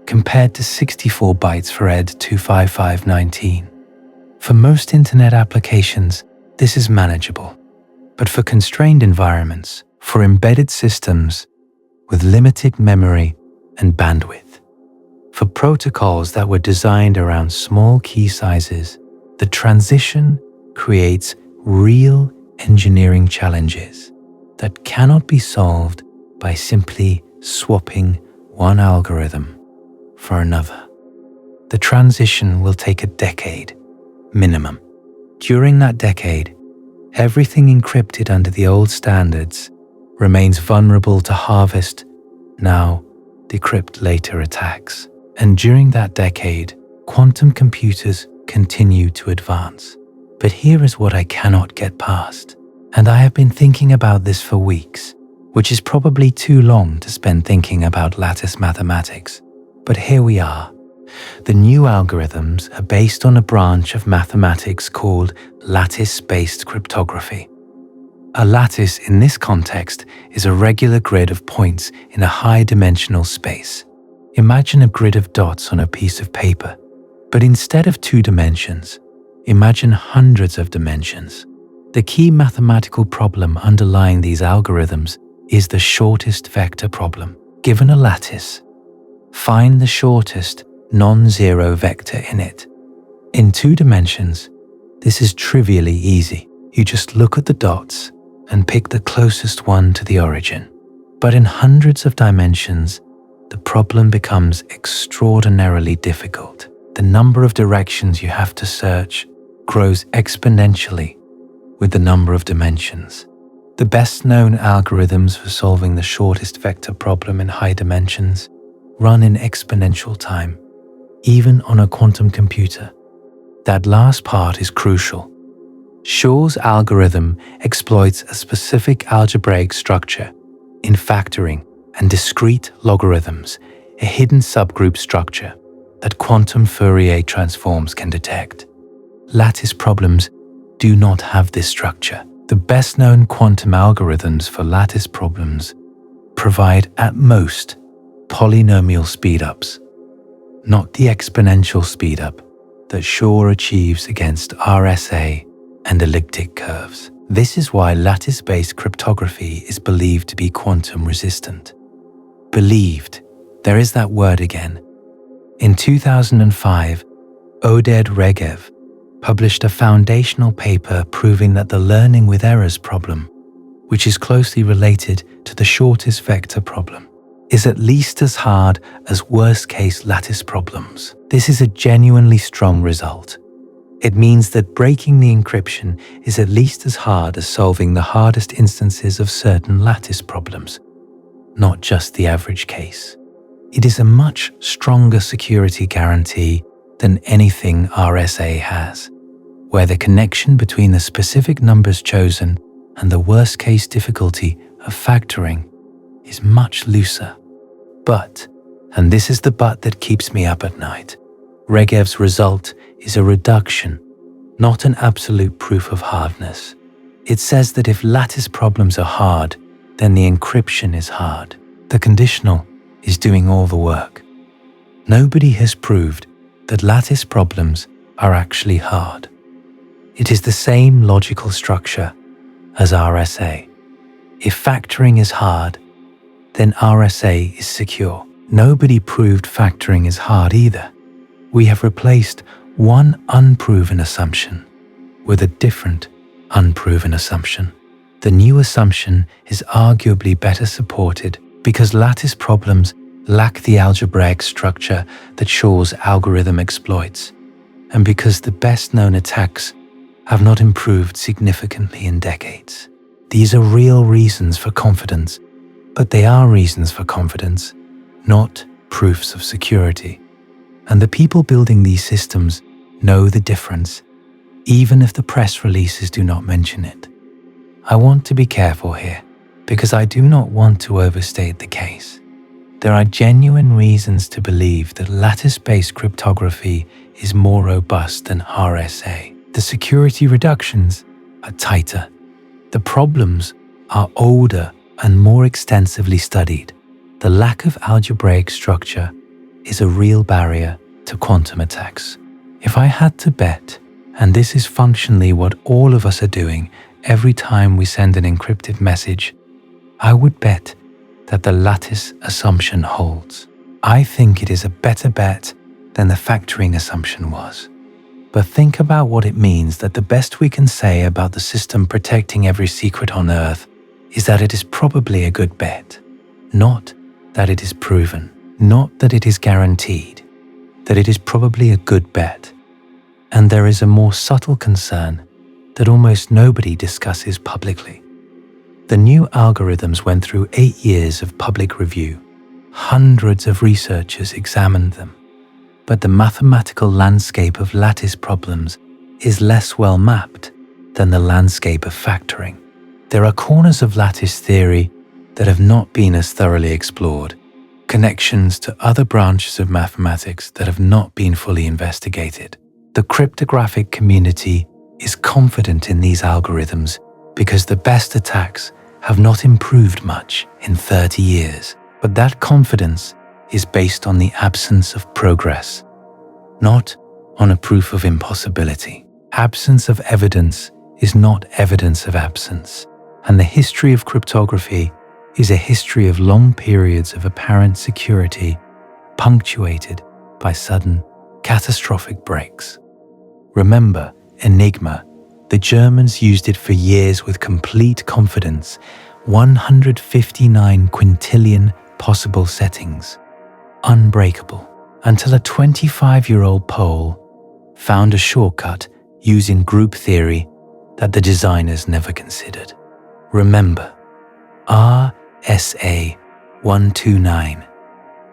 compared to 64 bytes for ED 25519. For most internet applications, this is manageable. But for constrained environments, for embedded systems with limited memory and bandwidth, for protocols that were designed around small key sizes, the transition creates real engineering challenges that cannot be solved by simply swapping one algorithm for another. The transition will take a decade, minimum. During that decade, everything encrypted under the old standards remains vulnerable to harvest, now decrypt later attacks. And during that decade, quantum computers continue to advance. But here is what I cannot get past. And I have been thinking about this for weeks, which is probably too long to spend thinking about lattice mathematics. But here we are. The new algorithms are based on a branch of mathematics called lattice-based cryptography. A lattice in this context is a regular grid of points in a high-dimensional space. Imagine a grid of dots on a piece of paper, but instead of 2 dimensions, imagine hundreds of dimensions. The key mathematical problem underlying these algorithms is the shortest vector problem. Given a lattice, find the shortest non-zero vector in it. In 2 dimensions, this is trivially easy. You just look at the dots and pick the closest one to the origin. But in hundreds of dimensions, the problem becomes extraordinarily difficult. The number of directions you have to search grows exponentially with the number of dimensions. The best known algorithms for solving the shortest vector problem in high dimensions run in exponential time, even on a quantum computer. That last part is crucial. Shor's algorithm exploits a specific algebraic structure in factoring and discrete logarithms, a hidden subgroup structure that quantum Fourier transforms can detect. Lattice problems do not have this structure. The best-known quantum algorithms for lattice problems provide at most polynomial speedups, not the exponential speedup that Shor achieves against RSA and elliptic curves. This is why lattice-based cryptography is believed to be quantum resistant. Believed, there is that word again. In 2005, Oded Regev published a foundational paper proving that the learning with errors problem, which is closely related to the shortest vector problem, is at least as hard as worst-case lattice problems. This is a genuinely strong result. It means that breaking the encryption is at least as hard as solving the hardest instances of certain lattice problems, not just the average case. It is a much stronger security guarantee than anything RSA has, where the connection between the specific numbers chosen and the worst-case difficulty of factoring is much looser. But, and this is the but that keeps me up at night, Regev's result is a reduction, not an absolute proof of hardness. It says that if lattice problems are hard, then the encryption is hard. The conditional is doing all the work. Nobody has proved that lattice problems are actually hard. It is the same logical structure as RSA. If factoring is hard, then RSA is secure. Nobody proved factoring is hard either. We have replaced one unproven assumption with a different unproven assumption. The new assumption is arguably better supported because lattice problems lack the algebraic structure that Shor's algorithm exploits, and because the best-known attacks have not improved significantly in decades. These are real reasons for confidence, but they are reasons for confidence, not proofs of security. And the people building these systems know the difference, even if the press releases do not mention it. I want to be careful here, because I do not want to overstate the case. There are genuine reasons to believe that lattice-based cryptography is more robust than RSA. The security reductions are tighter. The problems are older and more extensively studied. The lack of algebraic structure is a real barrier to quantum attacks. If I had to bet, and this is functionally what all of us are doing every time we send an encrypted message, I would bet that the lattice assumption holds. I think it is a better bet than the factoring assumption was. But think about what it means that the best we can say about the system protecting every secret on Earth is that it is probably a good bet, not that it is proven, not that it is guaranteed, that it is probably a good bet. And there is a more subtle concern that almost nobody discusses publicly. The new algorithms went through 8 years of public review. Hundreds of researchers examined them. But the mathematical landscape of lattice problems is less well mapped than the landscape of factoring. There are corners of lattice theory that have not been as thoroughly explored, connections to other branches of mathematics that have not been fully investigated. The cryptographic community is confident in these algorithms because the best attacks have not improved much in 30 years. But that confidence is based on the absence of progress, not on a proof of impossibility. Absence of evidence is not evidence of absence, and the history of cryptography is a history of long periods of apparent security punctuated by sudden, catastrophic breaks. Remember Enigma, The Germans used it for years with complete confidence, 159 quintillion possible settings, unbreakable, until a 25-year-old Pole found a shortcut using group theory that the designers never considered. Remember, RSA 129,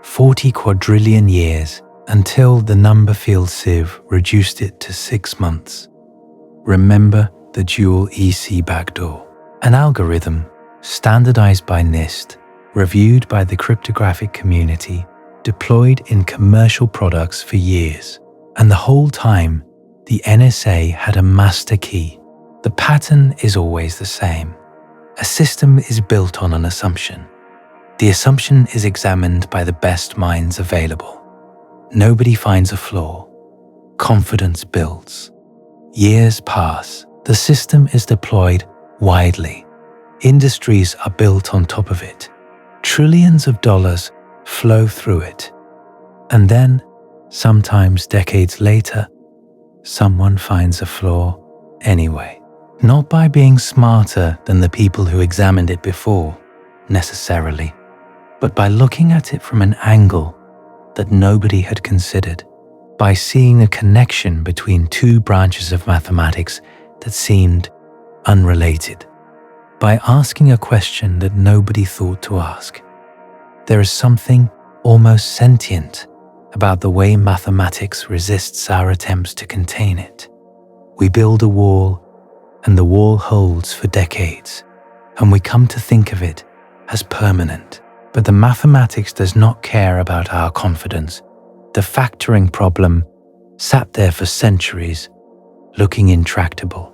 40 quadrillion years until the number field sieve reduced it to 6 months. Remember the dual EC backdoor, an algorithm standardized by NIST, reviewed by the cryptographic community, deployed in commercial products for years. And the whole time, the NSA had a master key. The pattern is always the same. A system is built on an assumption. The assumption is examined by the best minds available. Nobody finds a flaw. Confidence builds. Years pass. The system is deployed widely. Industries are built on top of it. Trillions of dollars flow through it. And then, sometimes decades later, someone finds a flaw anyway. Not by being smarter than the people who examined it before, necessarily, but by looking at it from an angle that nobody had considered, by seeing a connection between two branches of mathematics that seemed unrelated, by asking a question that nobody thought to ask. There is something almost sentient about the way mathematics resists our attempts to contain it. We build a wall, and the wall holds for decades, and we come to think of it as permanent. But the mathematics does not care about our confidence. The factoring problem sat there for centuries, looking intractable,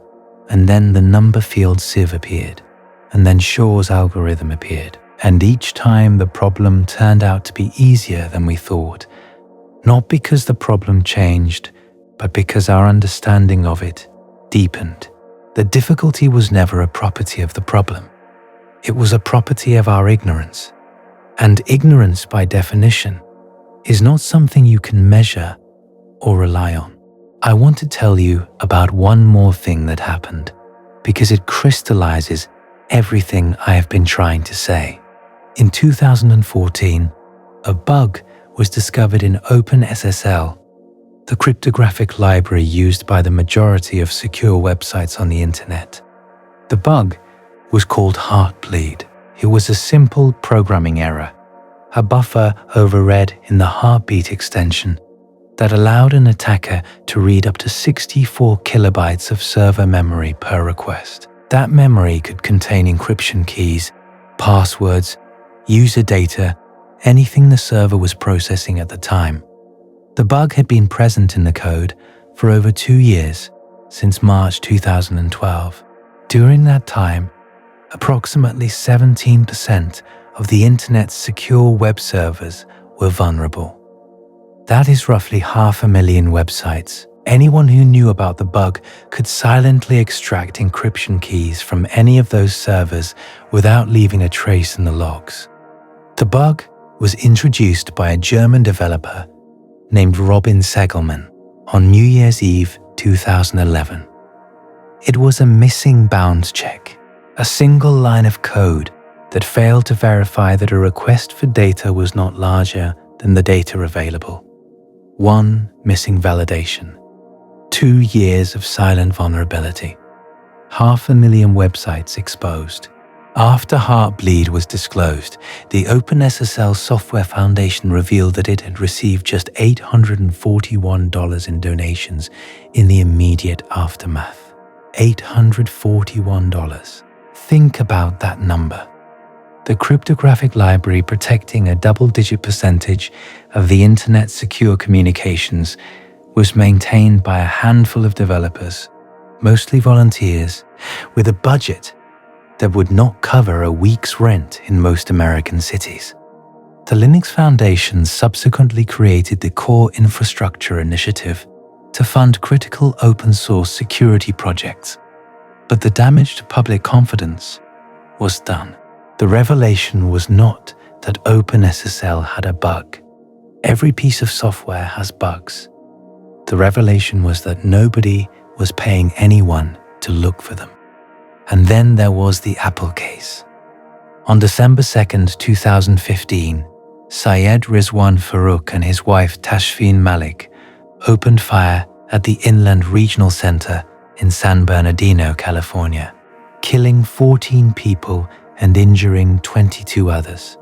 and then the number field sieve appeared, and then Shor's algorithm appeared, and each time the problem turned out to be easier than we thought, not because the problem changed, but because our understanding of it deepened. The difficulty was never a property of the problem. It was a property of our ignorance. And ignorance, by definition, is not something you can measure or rely on. I want to tell you about one more thing that happened, because it crystallizes everything I have been trying to say. In 2014, a bug was discovered in OpenSSL, the cryptographic library used by the majority of secure websites on the internet. The bug was called Heartbleed. It was a simple programming error, a buffer overread in the heartbeat extension that allowed an attacker to read up to 64 kilobytes of server memory per request. That memory could contain encryption keys, passwords, user data, anything the server was processing at the time. The bug had been present in the code for over 2 years, since March 2012. During that time, approximately 17% of the internet's secure web servers were vulnerable. That is roughly 500,000 websites. Anyone who knew about the bug could silently extract encryption keys from any of those servers without leaving a trace in the logs. The bug was introduced by a German developer named Robin Segelman on New Year's Eve 2011. It was a missing bounds check, a single line of code that failed to verify that a request for data was not larger than the data available. One missing validation. 2 years of silent vulnerability. 500,000 websites exposed. After Heartbleed was disclosed, the OpenSSL Software Foundation revealed that it had received just $841 in donations in the immediate aftermath. $841. Think about that number. The cryptographic library protecting a double-digit percentage of the internet's secure communications was maintained by a handful of developers, mostly volunteers, with a budget that would not cover a week's rent in most American cities. The Linux Foundation subsequently created the Core Infrastructure Initiative to fund critical open-source security projects, but the damage to public confidence was done. The revelation was not that OpenSSL had a bug. Every piece of software has bugs. The revelation was that nobody was paying anyone to look for them. And then there was the Apple case. On December 2nd, 2015, Syed Rizwan Farooq and his wife Tashfeen Malik opened fire at the Inland Regional Center in San Bernardino, California, killing 14 people and injuring 22 others.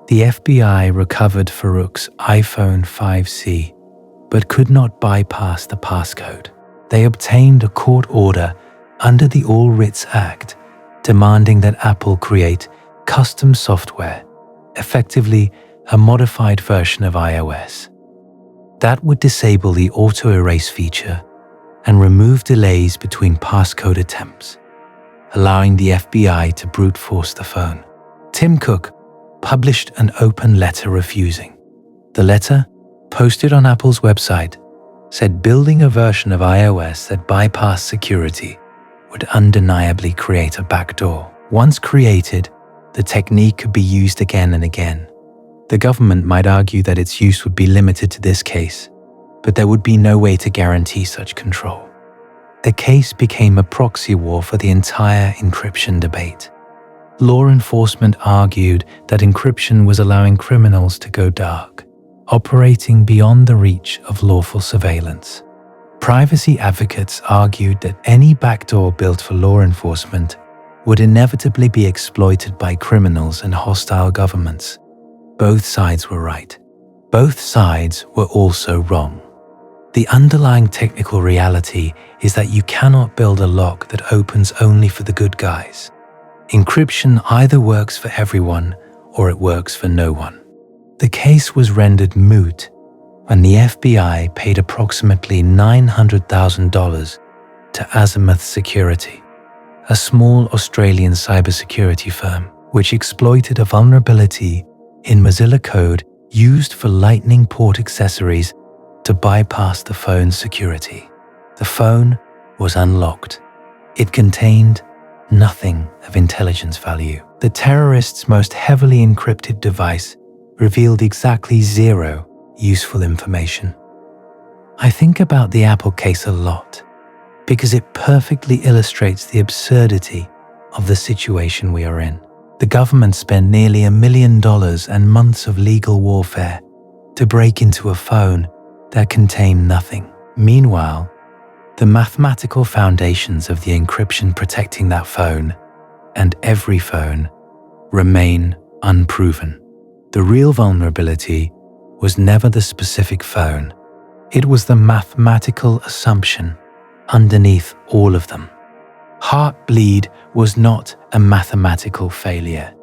The FBI recovered Farooq's iPhone 5C, but could not bypass the passcode. They obtained a court order under the All Writs Act, demanding that Apple create custom software, effectively a modified version of iOS, that would disable the auto-erase feature and remove delays between passcode attempts, allowing the FBI to brute force the phone. Tim Cook published an open letter refusing. The letter, posted on Apple's website, said building a version of iOS that bypassed security would undeniably create a backdoor. Once created, the technique could be used again and again. The government might argue that its use would be limited to this case, but there would be no way to guarantee such control. The case became a proxy war for the entire encryption debate. Law enforcement argued that encryption was allowing criminals to go dark, operating beyond the reach of lawful surveillance. Privacy advocates argued that any backdoor built for law enforcement would inevitably be exploited by criminals and hostile governments. Both sides were right. Both sides were also wrong. The underlying technical reality is that you cannot build a lock that opens only for the good guys. Encryption either works for everyone or it works for no one. The case was rendered moot when the FBI paid approximately $900,000 to Azimuth Security, a small Australian cybersecurity firm which exploited a vulnerability in Mozilla code used for Lightning port accessories to bypass the phone's security. The phone was unlocked. It contained nothing of intelligence value. The terrorists' most heavily encrypted device revealed exactly zero useful information. I think about the Apple case a lot because it perfectly illustrates the absurdity of the situation we are in. The government spent nearly $1 million and months of legal warfare to break into a phone that contained nothing. Meanwhile, the mathematical foundations of the encryption protecting that phone, and every phone, remain unproven. The real vulnerability was never the specific phone. It was the mathematical assumption underneath all of them. Heartbleed was not a mathematical failure.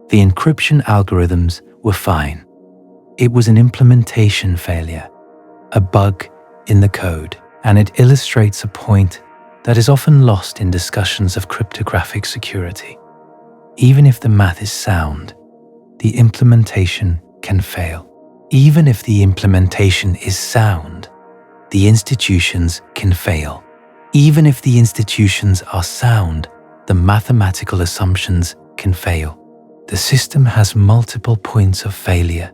The encryption algorithms were fine. It was an implementation failure, a bug in the code, and it illustrates a point that is often lost in discussions of cryptographic security. Even if the math is sound, the implementation can fail. Even if the implementation is sound, the institutions can fail. Even if the institutions are sound, the mathematical assumptions can fail. The system has multiple points of failure,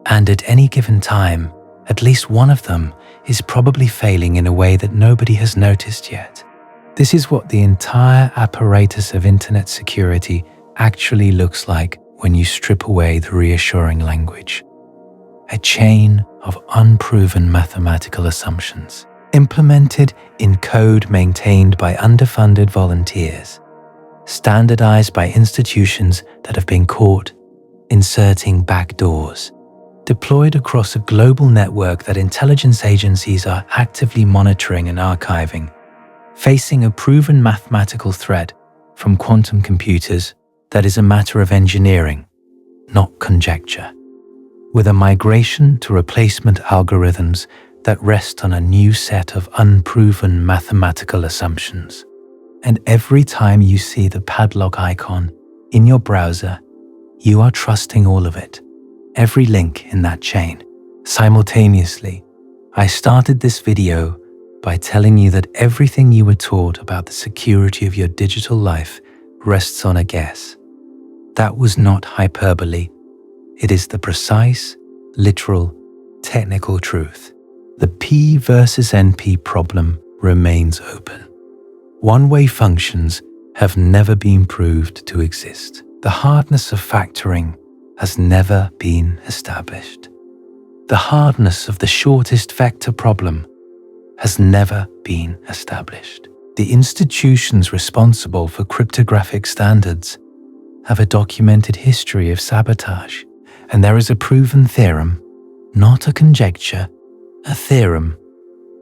and at any given time, at least one of them is probably failing in a way that nobody has noticed yet. This is what the entire apparatus of internet security actually looks like when you strip away the reassuring language. A chain of unproven mathematical assumptions, implemented in code maintained by underfunded volunteers, standardized by institutions that have been caught inserting backdoors, deployed across a global network that intelligence agencies are actively monitoring and archiving, facing a proven mathematical threat from quantum computers that is a matter of engineering, not conjecture, with a migration to replacement algorithms that rest on a new set of unproven mathematical assumptions. And every time you see the padlock icon in your browser, you are trusting all of it, every link in that chain. Simultaneously, I started this video by telling you that everything you were taught about the security of your digital life rests on a guess. That was not hyperbole. It is the precise, literal, technical truth. The P versus NP problem remains open. One-way functions have never been proved to exist. The hardness of factoring has never been established. The hardness of the shortest vector problem has never been established. The institutions responsible for cryptographic standards have a documented history of sabotage, and there is a proven theorem, not a conjecture, a theorem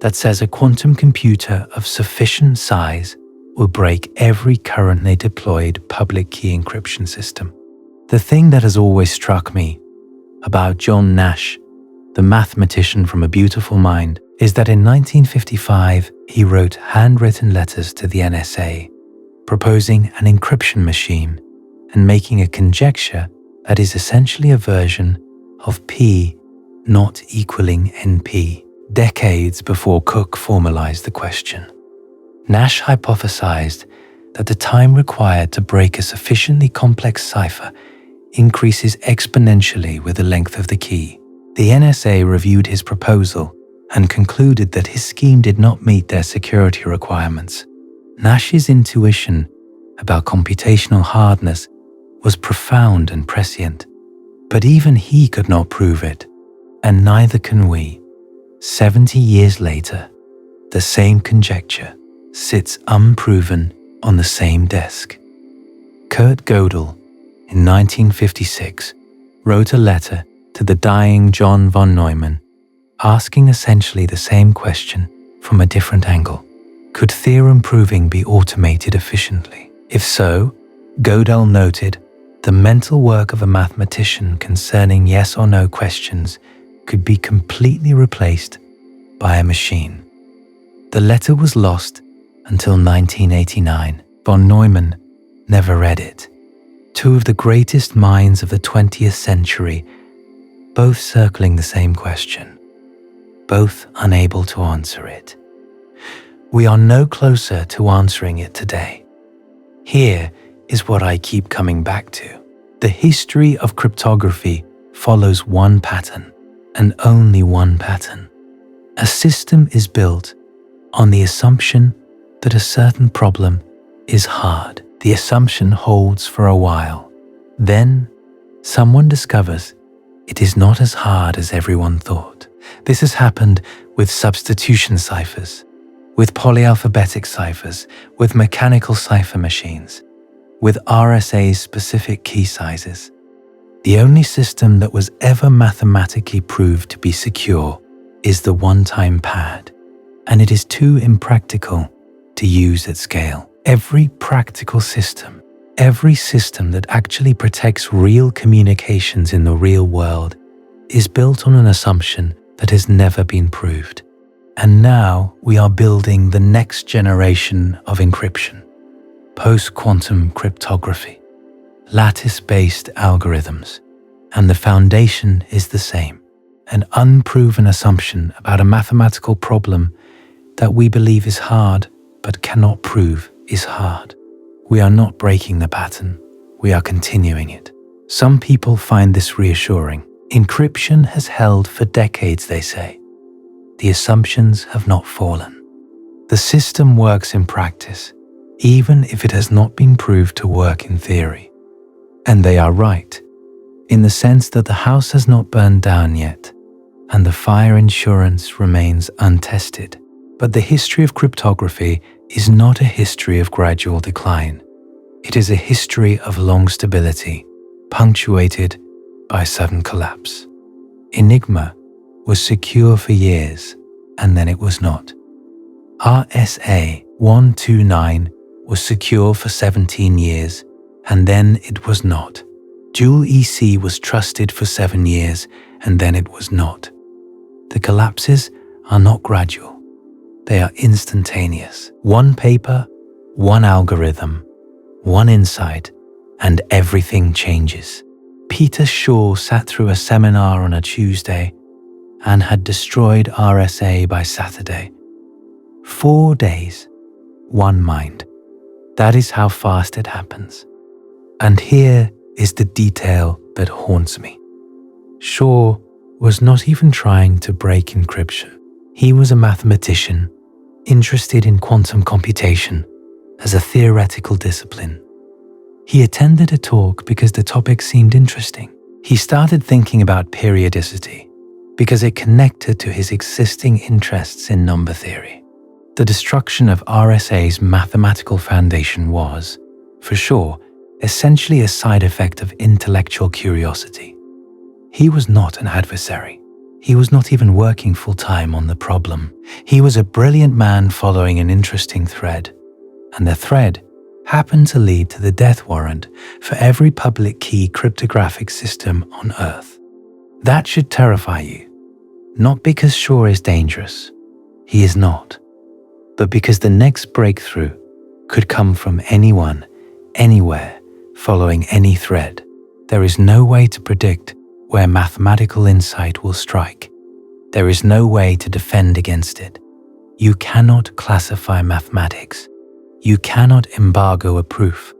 that says a quantum computer of sufficient size will break every currently deployed public key encryption system. The thing that has always struck me about John Nash, the mathematician from a beautiful mind, is that in 1955 he wrote handwritten letters to the NSA, proposing an encryption machine and making a conjecture that is essentially a version of P not equaling NP, decades before Cook formalized the question. Nash hypothesized that the time required to break a sufficiently complex cipher increases exponentially with the length of the key. The NSA reviewed his proposal and concluded that his scheme did not meet their security requirements. Nash's intuition about computational hardness was profound and prescient, but even he could not prove it, and neither can we. 70 years later, the same conjecture sits unproven on the same desk. Kurt Gödel, in 1956, wrote a letter to the dying John von Neumann, asking essentially the same question from a different angle. Could theorem proving be automated efficiently? If so, Gödel noted, the mental work of a mathematician concerning yes or no questions could be completely replaced by a machine. The letter was lost until 1989. Von Neumann never read it. Two of the greatest minds of the 20th century, both circling the same question, both unable to answer it. We are no closer to answering it today. Here is what I keep coming back to. The history of cryptography follows one pattern, and only one pattern. A system is built on the assumption that a certain problem is hard. The assumption holds for a while. Then, someone discovers it is not as hard as everyone thought. This has happened with substitution ciphers, with polyalphabetic ciphers, with mechanical cipher machines, with RSA's specific key sizes. The only system that was ever mathematically proved to be secure is the one-time pad, and it is too impractical to use at scale. Every practical system, every system that actually protects real communications in the real world, is built on an assumption that has never been proved. And now we are building the next generation of encryption, post-quantum cryptography, lattice-based algorithms, and the foundation is the same, an unproven assumption about a mathematical problem that we believe is hard but cannot prove is hard. We are not breaking the pattern, we are continuing it. Some people find this reassuring. Encryption has held for decades, they say. The assumptions have not fallen. The system works in practice, even if it has not been proved to work in theory. And they are right, in the sense that the house has not burned down yet, and the fire insurance remains untested. But the history of cryptography is not a history of gradual decline. It is a history of long stability, punctuated by sudden collapse. Enigma was secure for years, and then it was not. RSA 129 was secure for 17 years, and then it was not. Dual EC was trusted for 7 years, and then it was not. The collapses are not gradual. They are instantaneous. One paper, one algorithm, one insight, and everything changes. Peter Shaw sat through a seminar on a Tuesday and had destroyed RSA by Saturday. 4 days, one mind. That is how fast it happens. And here is the detail that haunts me. Shaw was not even trying to break encryption. He was a mathematician, interested in quantum computation, as a theoretical discipline. He attended a talk because the topic seemed interesting. He started thinking about periodicity because it connected to his existing interests in number theory. The destruction of RSA's mathematical foundation was, for sure, essentially a side effect of intellectual curiosity. He was not an adversary. He was not even working full-time on the problem. He was a brilliant man following an interesting thread, and the thread happened to lead to the death warrant for every public key cryptographic system on Earth. That should terrify you, not because Shor is dangerous. He is not. But because the next breakthrough could come from anyone, anywhere, following any thread. There is no way to predict where mathematical insight will strike. There is no way to defend against it. You cannot classify mathematics. You cannot embargo a proof.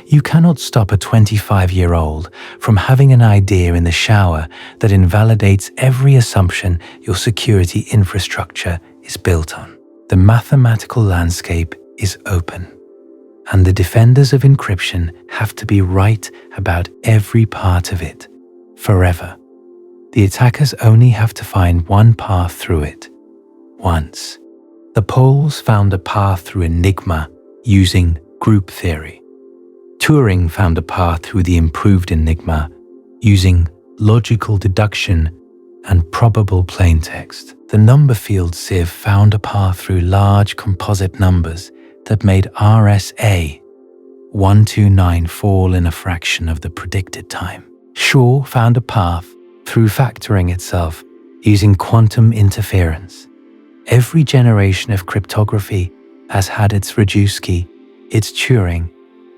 You cannot stop a 25-year-old from having an idea in the shower that invalidates every assumption your security infrastructure is built on. The mathematical landscape is open, and the defenders of encryption have to be right about every part of it, forever. The attackers only have to find one path through it, once. The Poles found a path through Enigma using group theory. Turing found a path through the improved Enigma using logical deduction and probable plaintext. The number field sieve found a path through large composite numbers that made RSA 129 fall in a fraction of the predicted time. Shor found a path through factoring itself using quantum interference. Every generation of cryptography has had its Rajewski, its Turing,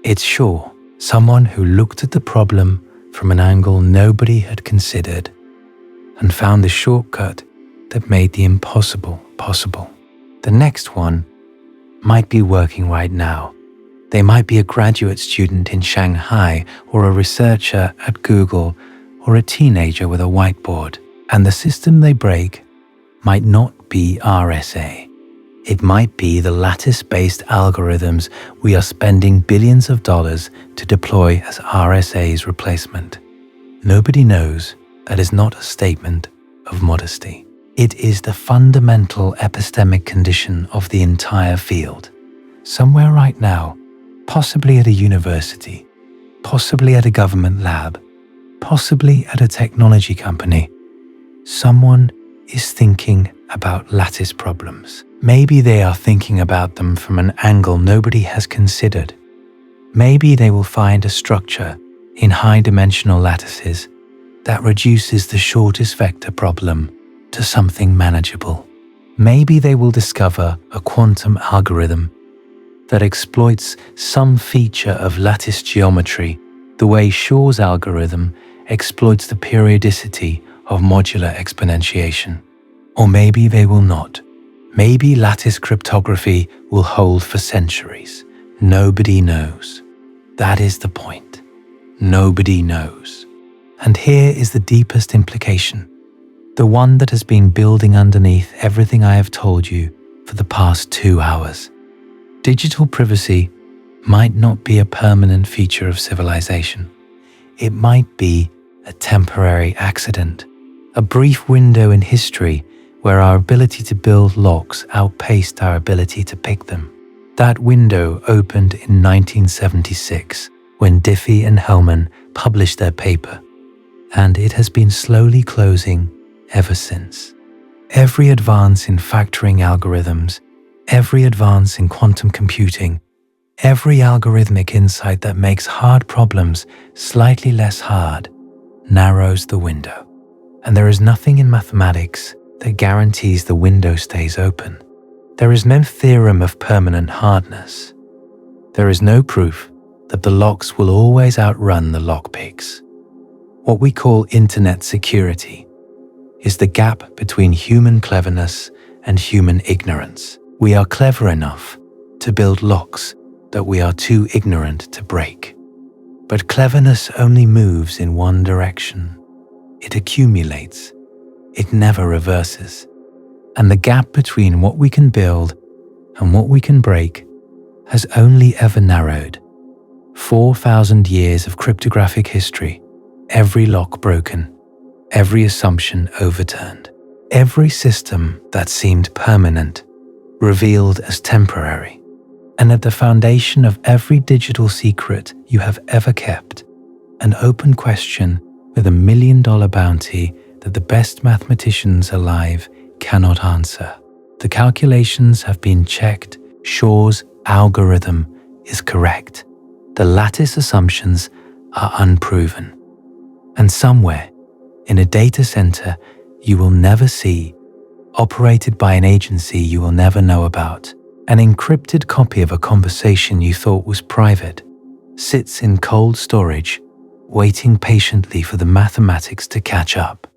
its Shor, someone who looked at the problem from an angle nobody had considered and found the shortcut that made the impossible possible. The next one might be working right now. They might be a graduate student in Shanghai or a researcher at Google or a teenager with a whiteboard. And the system they break might not be RSA. It might be the lattice-based algorithms we are spending billions of dollars to deploy as RSA's replacement. Nobody knows. That is not a statement of modesty. It is the fundamental epistemic condition of the entire field. Somewhere right now, possibly at a university, possibly at a government lab, possibly at a technology company, someone is thinking about lattice problems. Maybe they are thinking about them from an angle nobody has considered. Maybe they will find a structure in high-dimensional lattices that reduces the shortest vector problem to something manageable. Maybe they will discover a quantum algorithm that exploits some feature of lattice geometry the way Shor's algorithm exploits the periodicity of modular exponentiation. Or maybe they will not. Maybe lattice cryptography will hold for centuries. Nobody knows. That is the point. Nobody knows. And here is the deepest implication, the one that has been building underneath everything I have told you for the past 2 hours. Digital privacy might not be a permanent feature of civilization. It might be a temporary accident, a brief window in history where our ability to build locks outpaced our ability to pick them. That window opened in 1976 when Diffie and Hellman published their paper, and it has been slowly closing ever since. Every advance in factoring algorithms, every advance in quantum computing, every algorithmic insight that makes hard problems slightly less hard narrows the window. And there is nothing in mathematics that guarantees the window stays open. There is no theorem of permanent hardness. There is no proof that the locks will always outrun the lockpicks. What we call internet security is the gap between human cleverness and human ignorance. We are clever enough to build locks that we are too ignorant to break. But cleverness only moves in one direction. It accumulates. It never reverses. And the gap between what we can build and what we can break has only ever narrowed. 4,000 years of cryptographic history, every lock broken, every assumption overturned, every system that seemed permanent revealed as temporary. And at the foundation of every digital secret you have ever kept, an open question with $1 million bounty that the best mathematicians alive cannot answer. The calculations have been checked. Shor's algorithm is correct. The lattice assumptions are unproven. And somewhere, in a data center you will never see, operated by an agency you will never know about, an encrypted copy of a conversation you thought was private sits in cold storage, waiting patiently for the mathematics to catch up.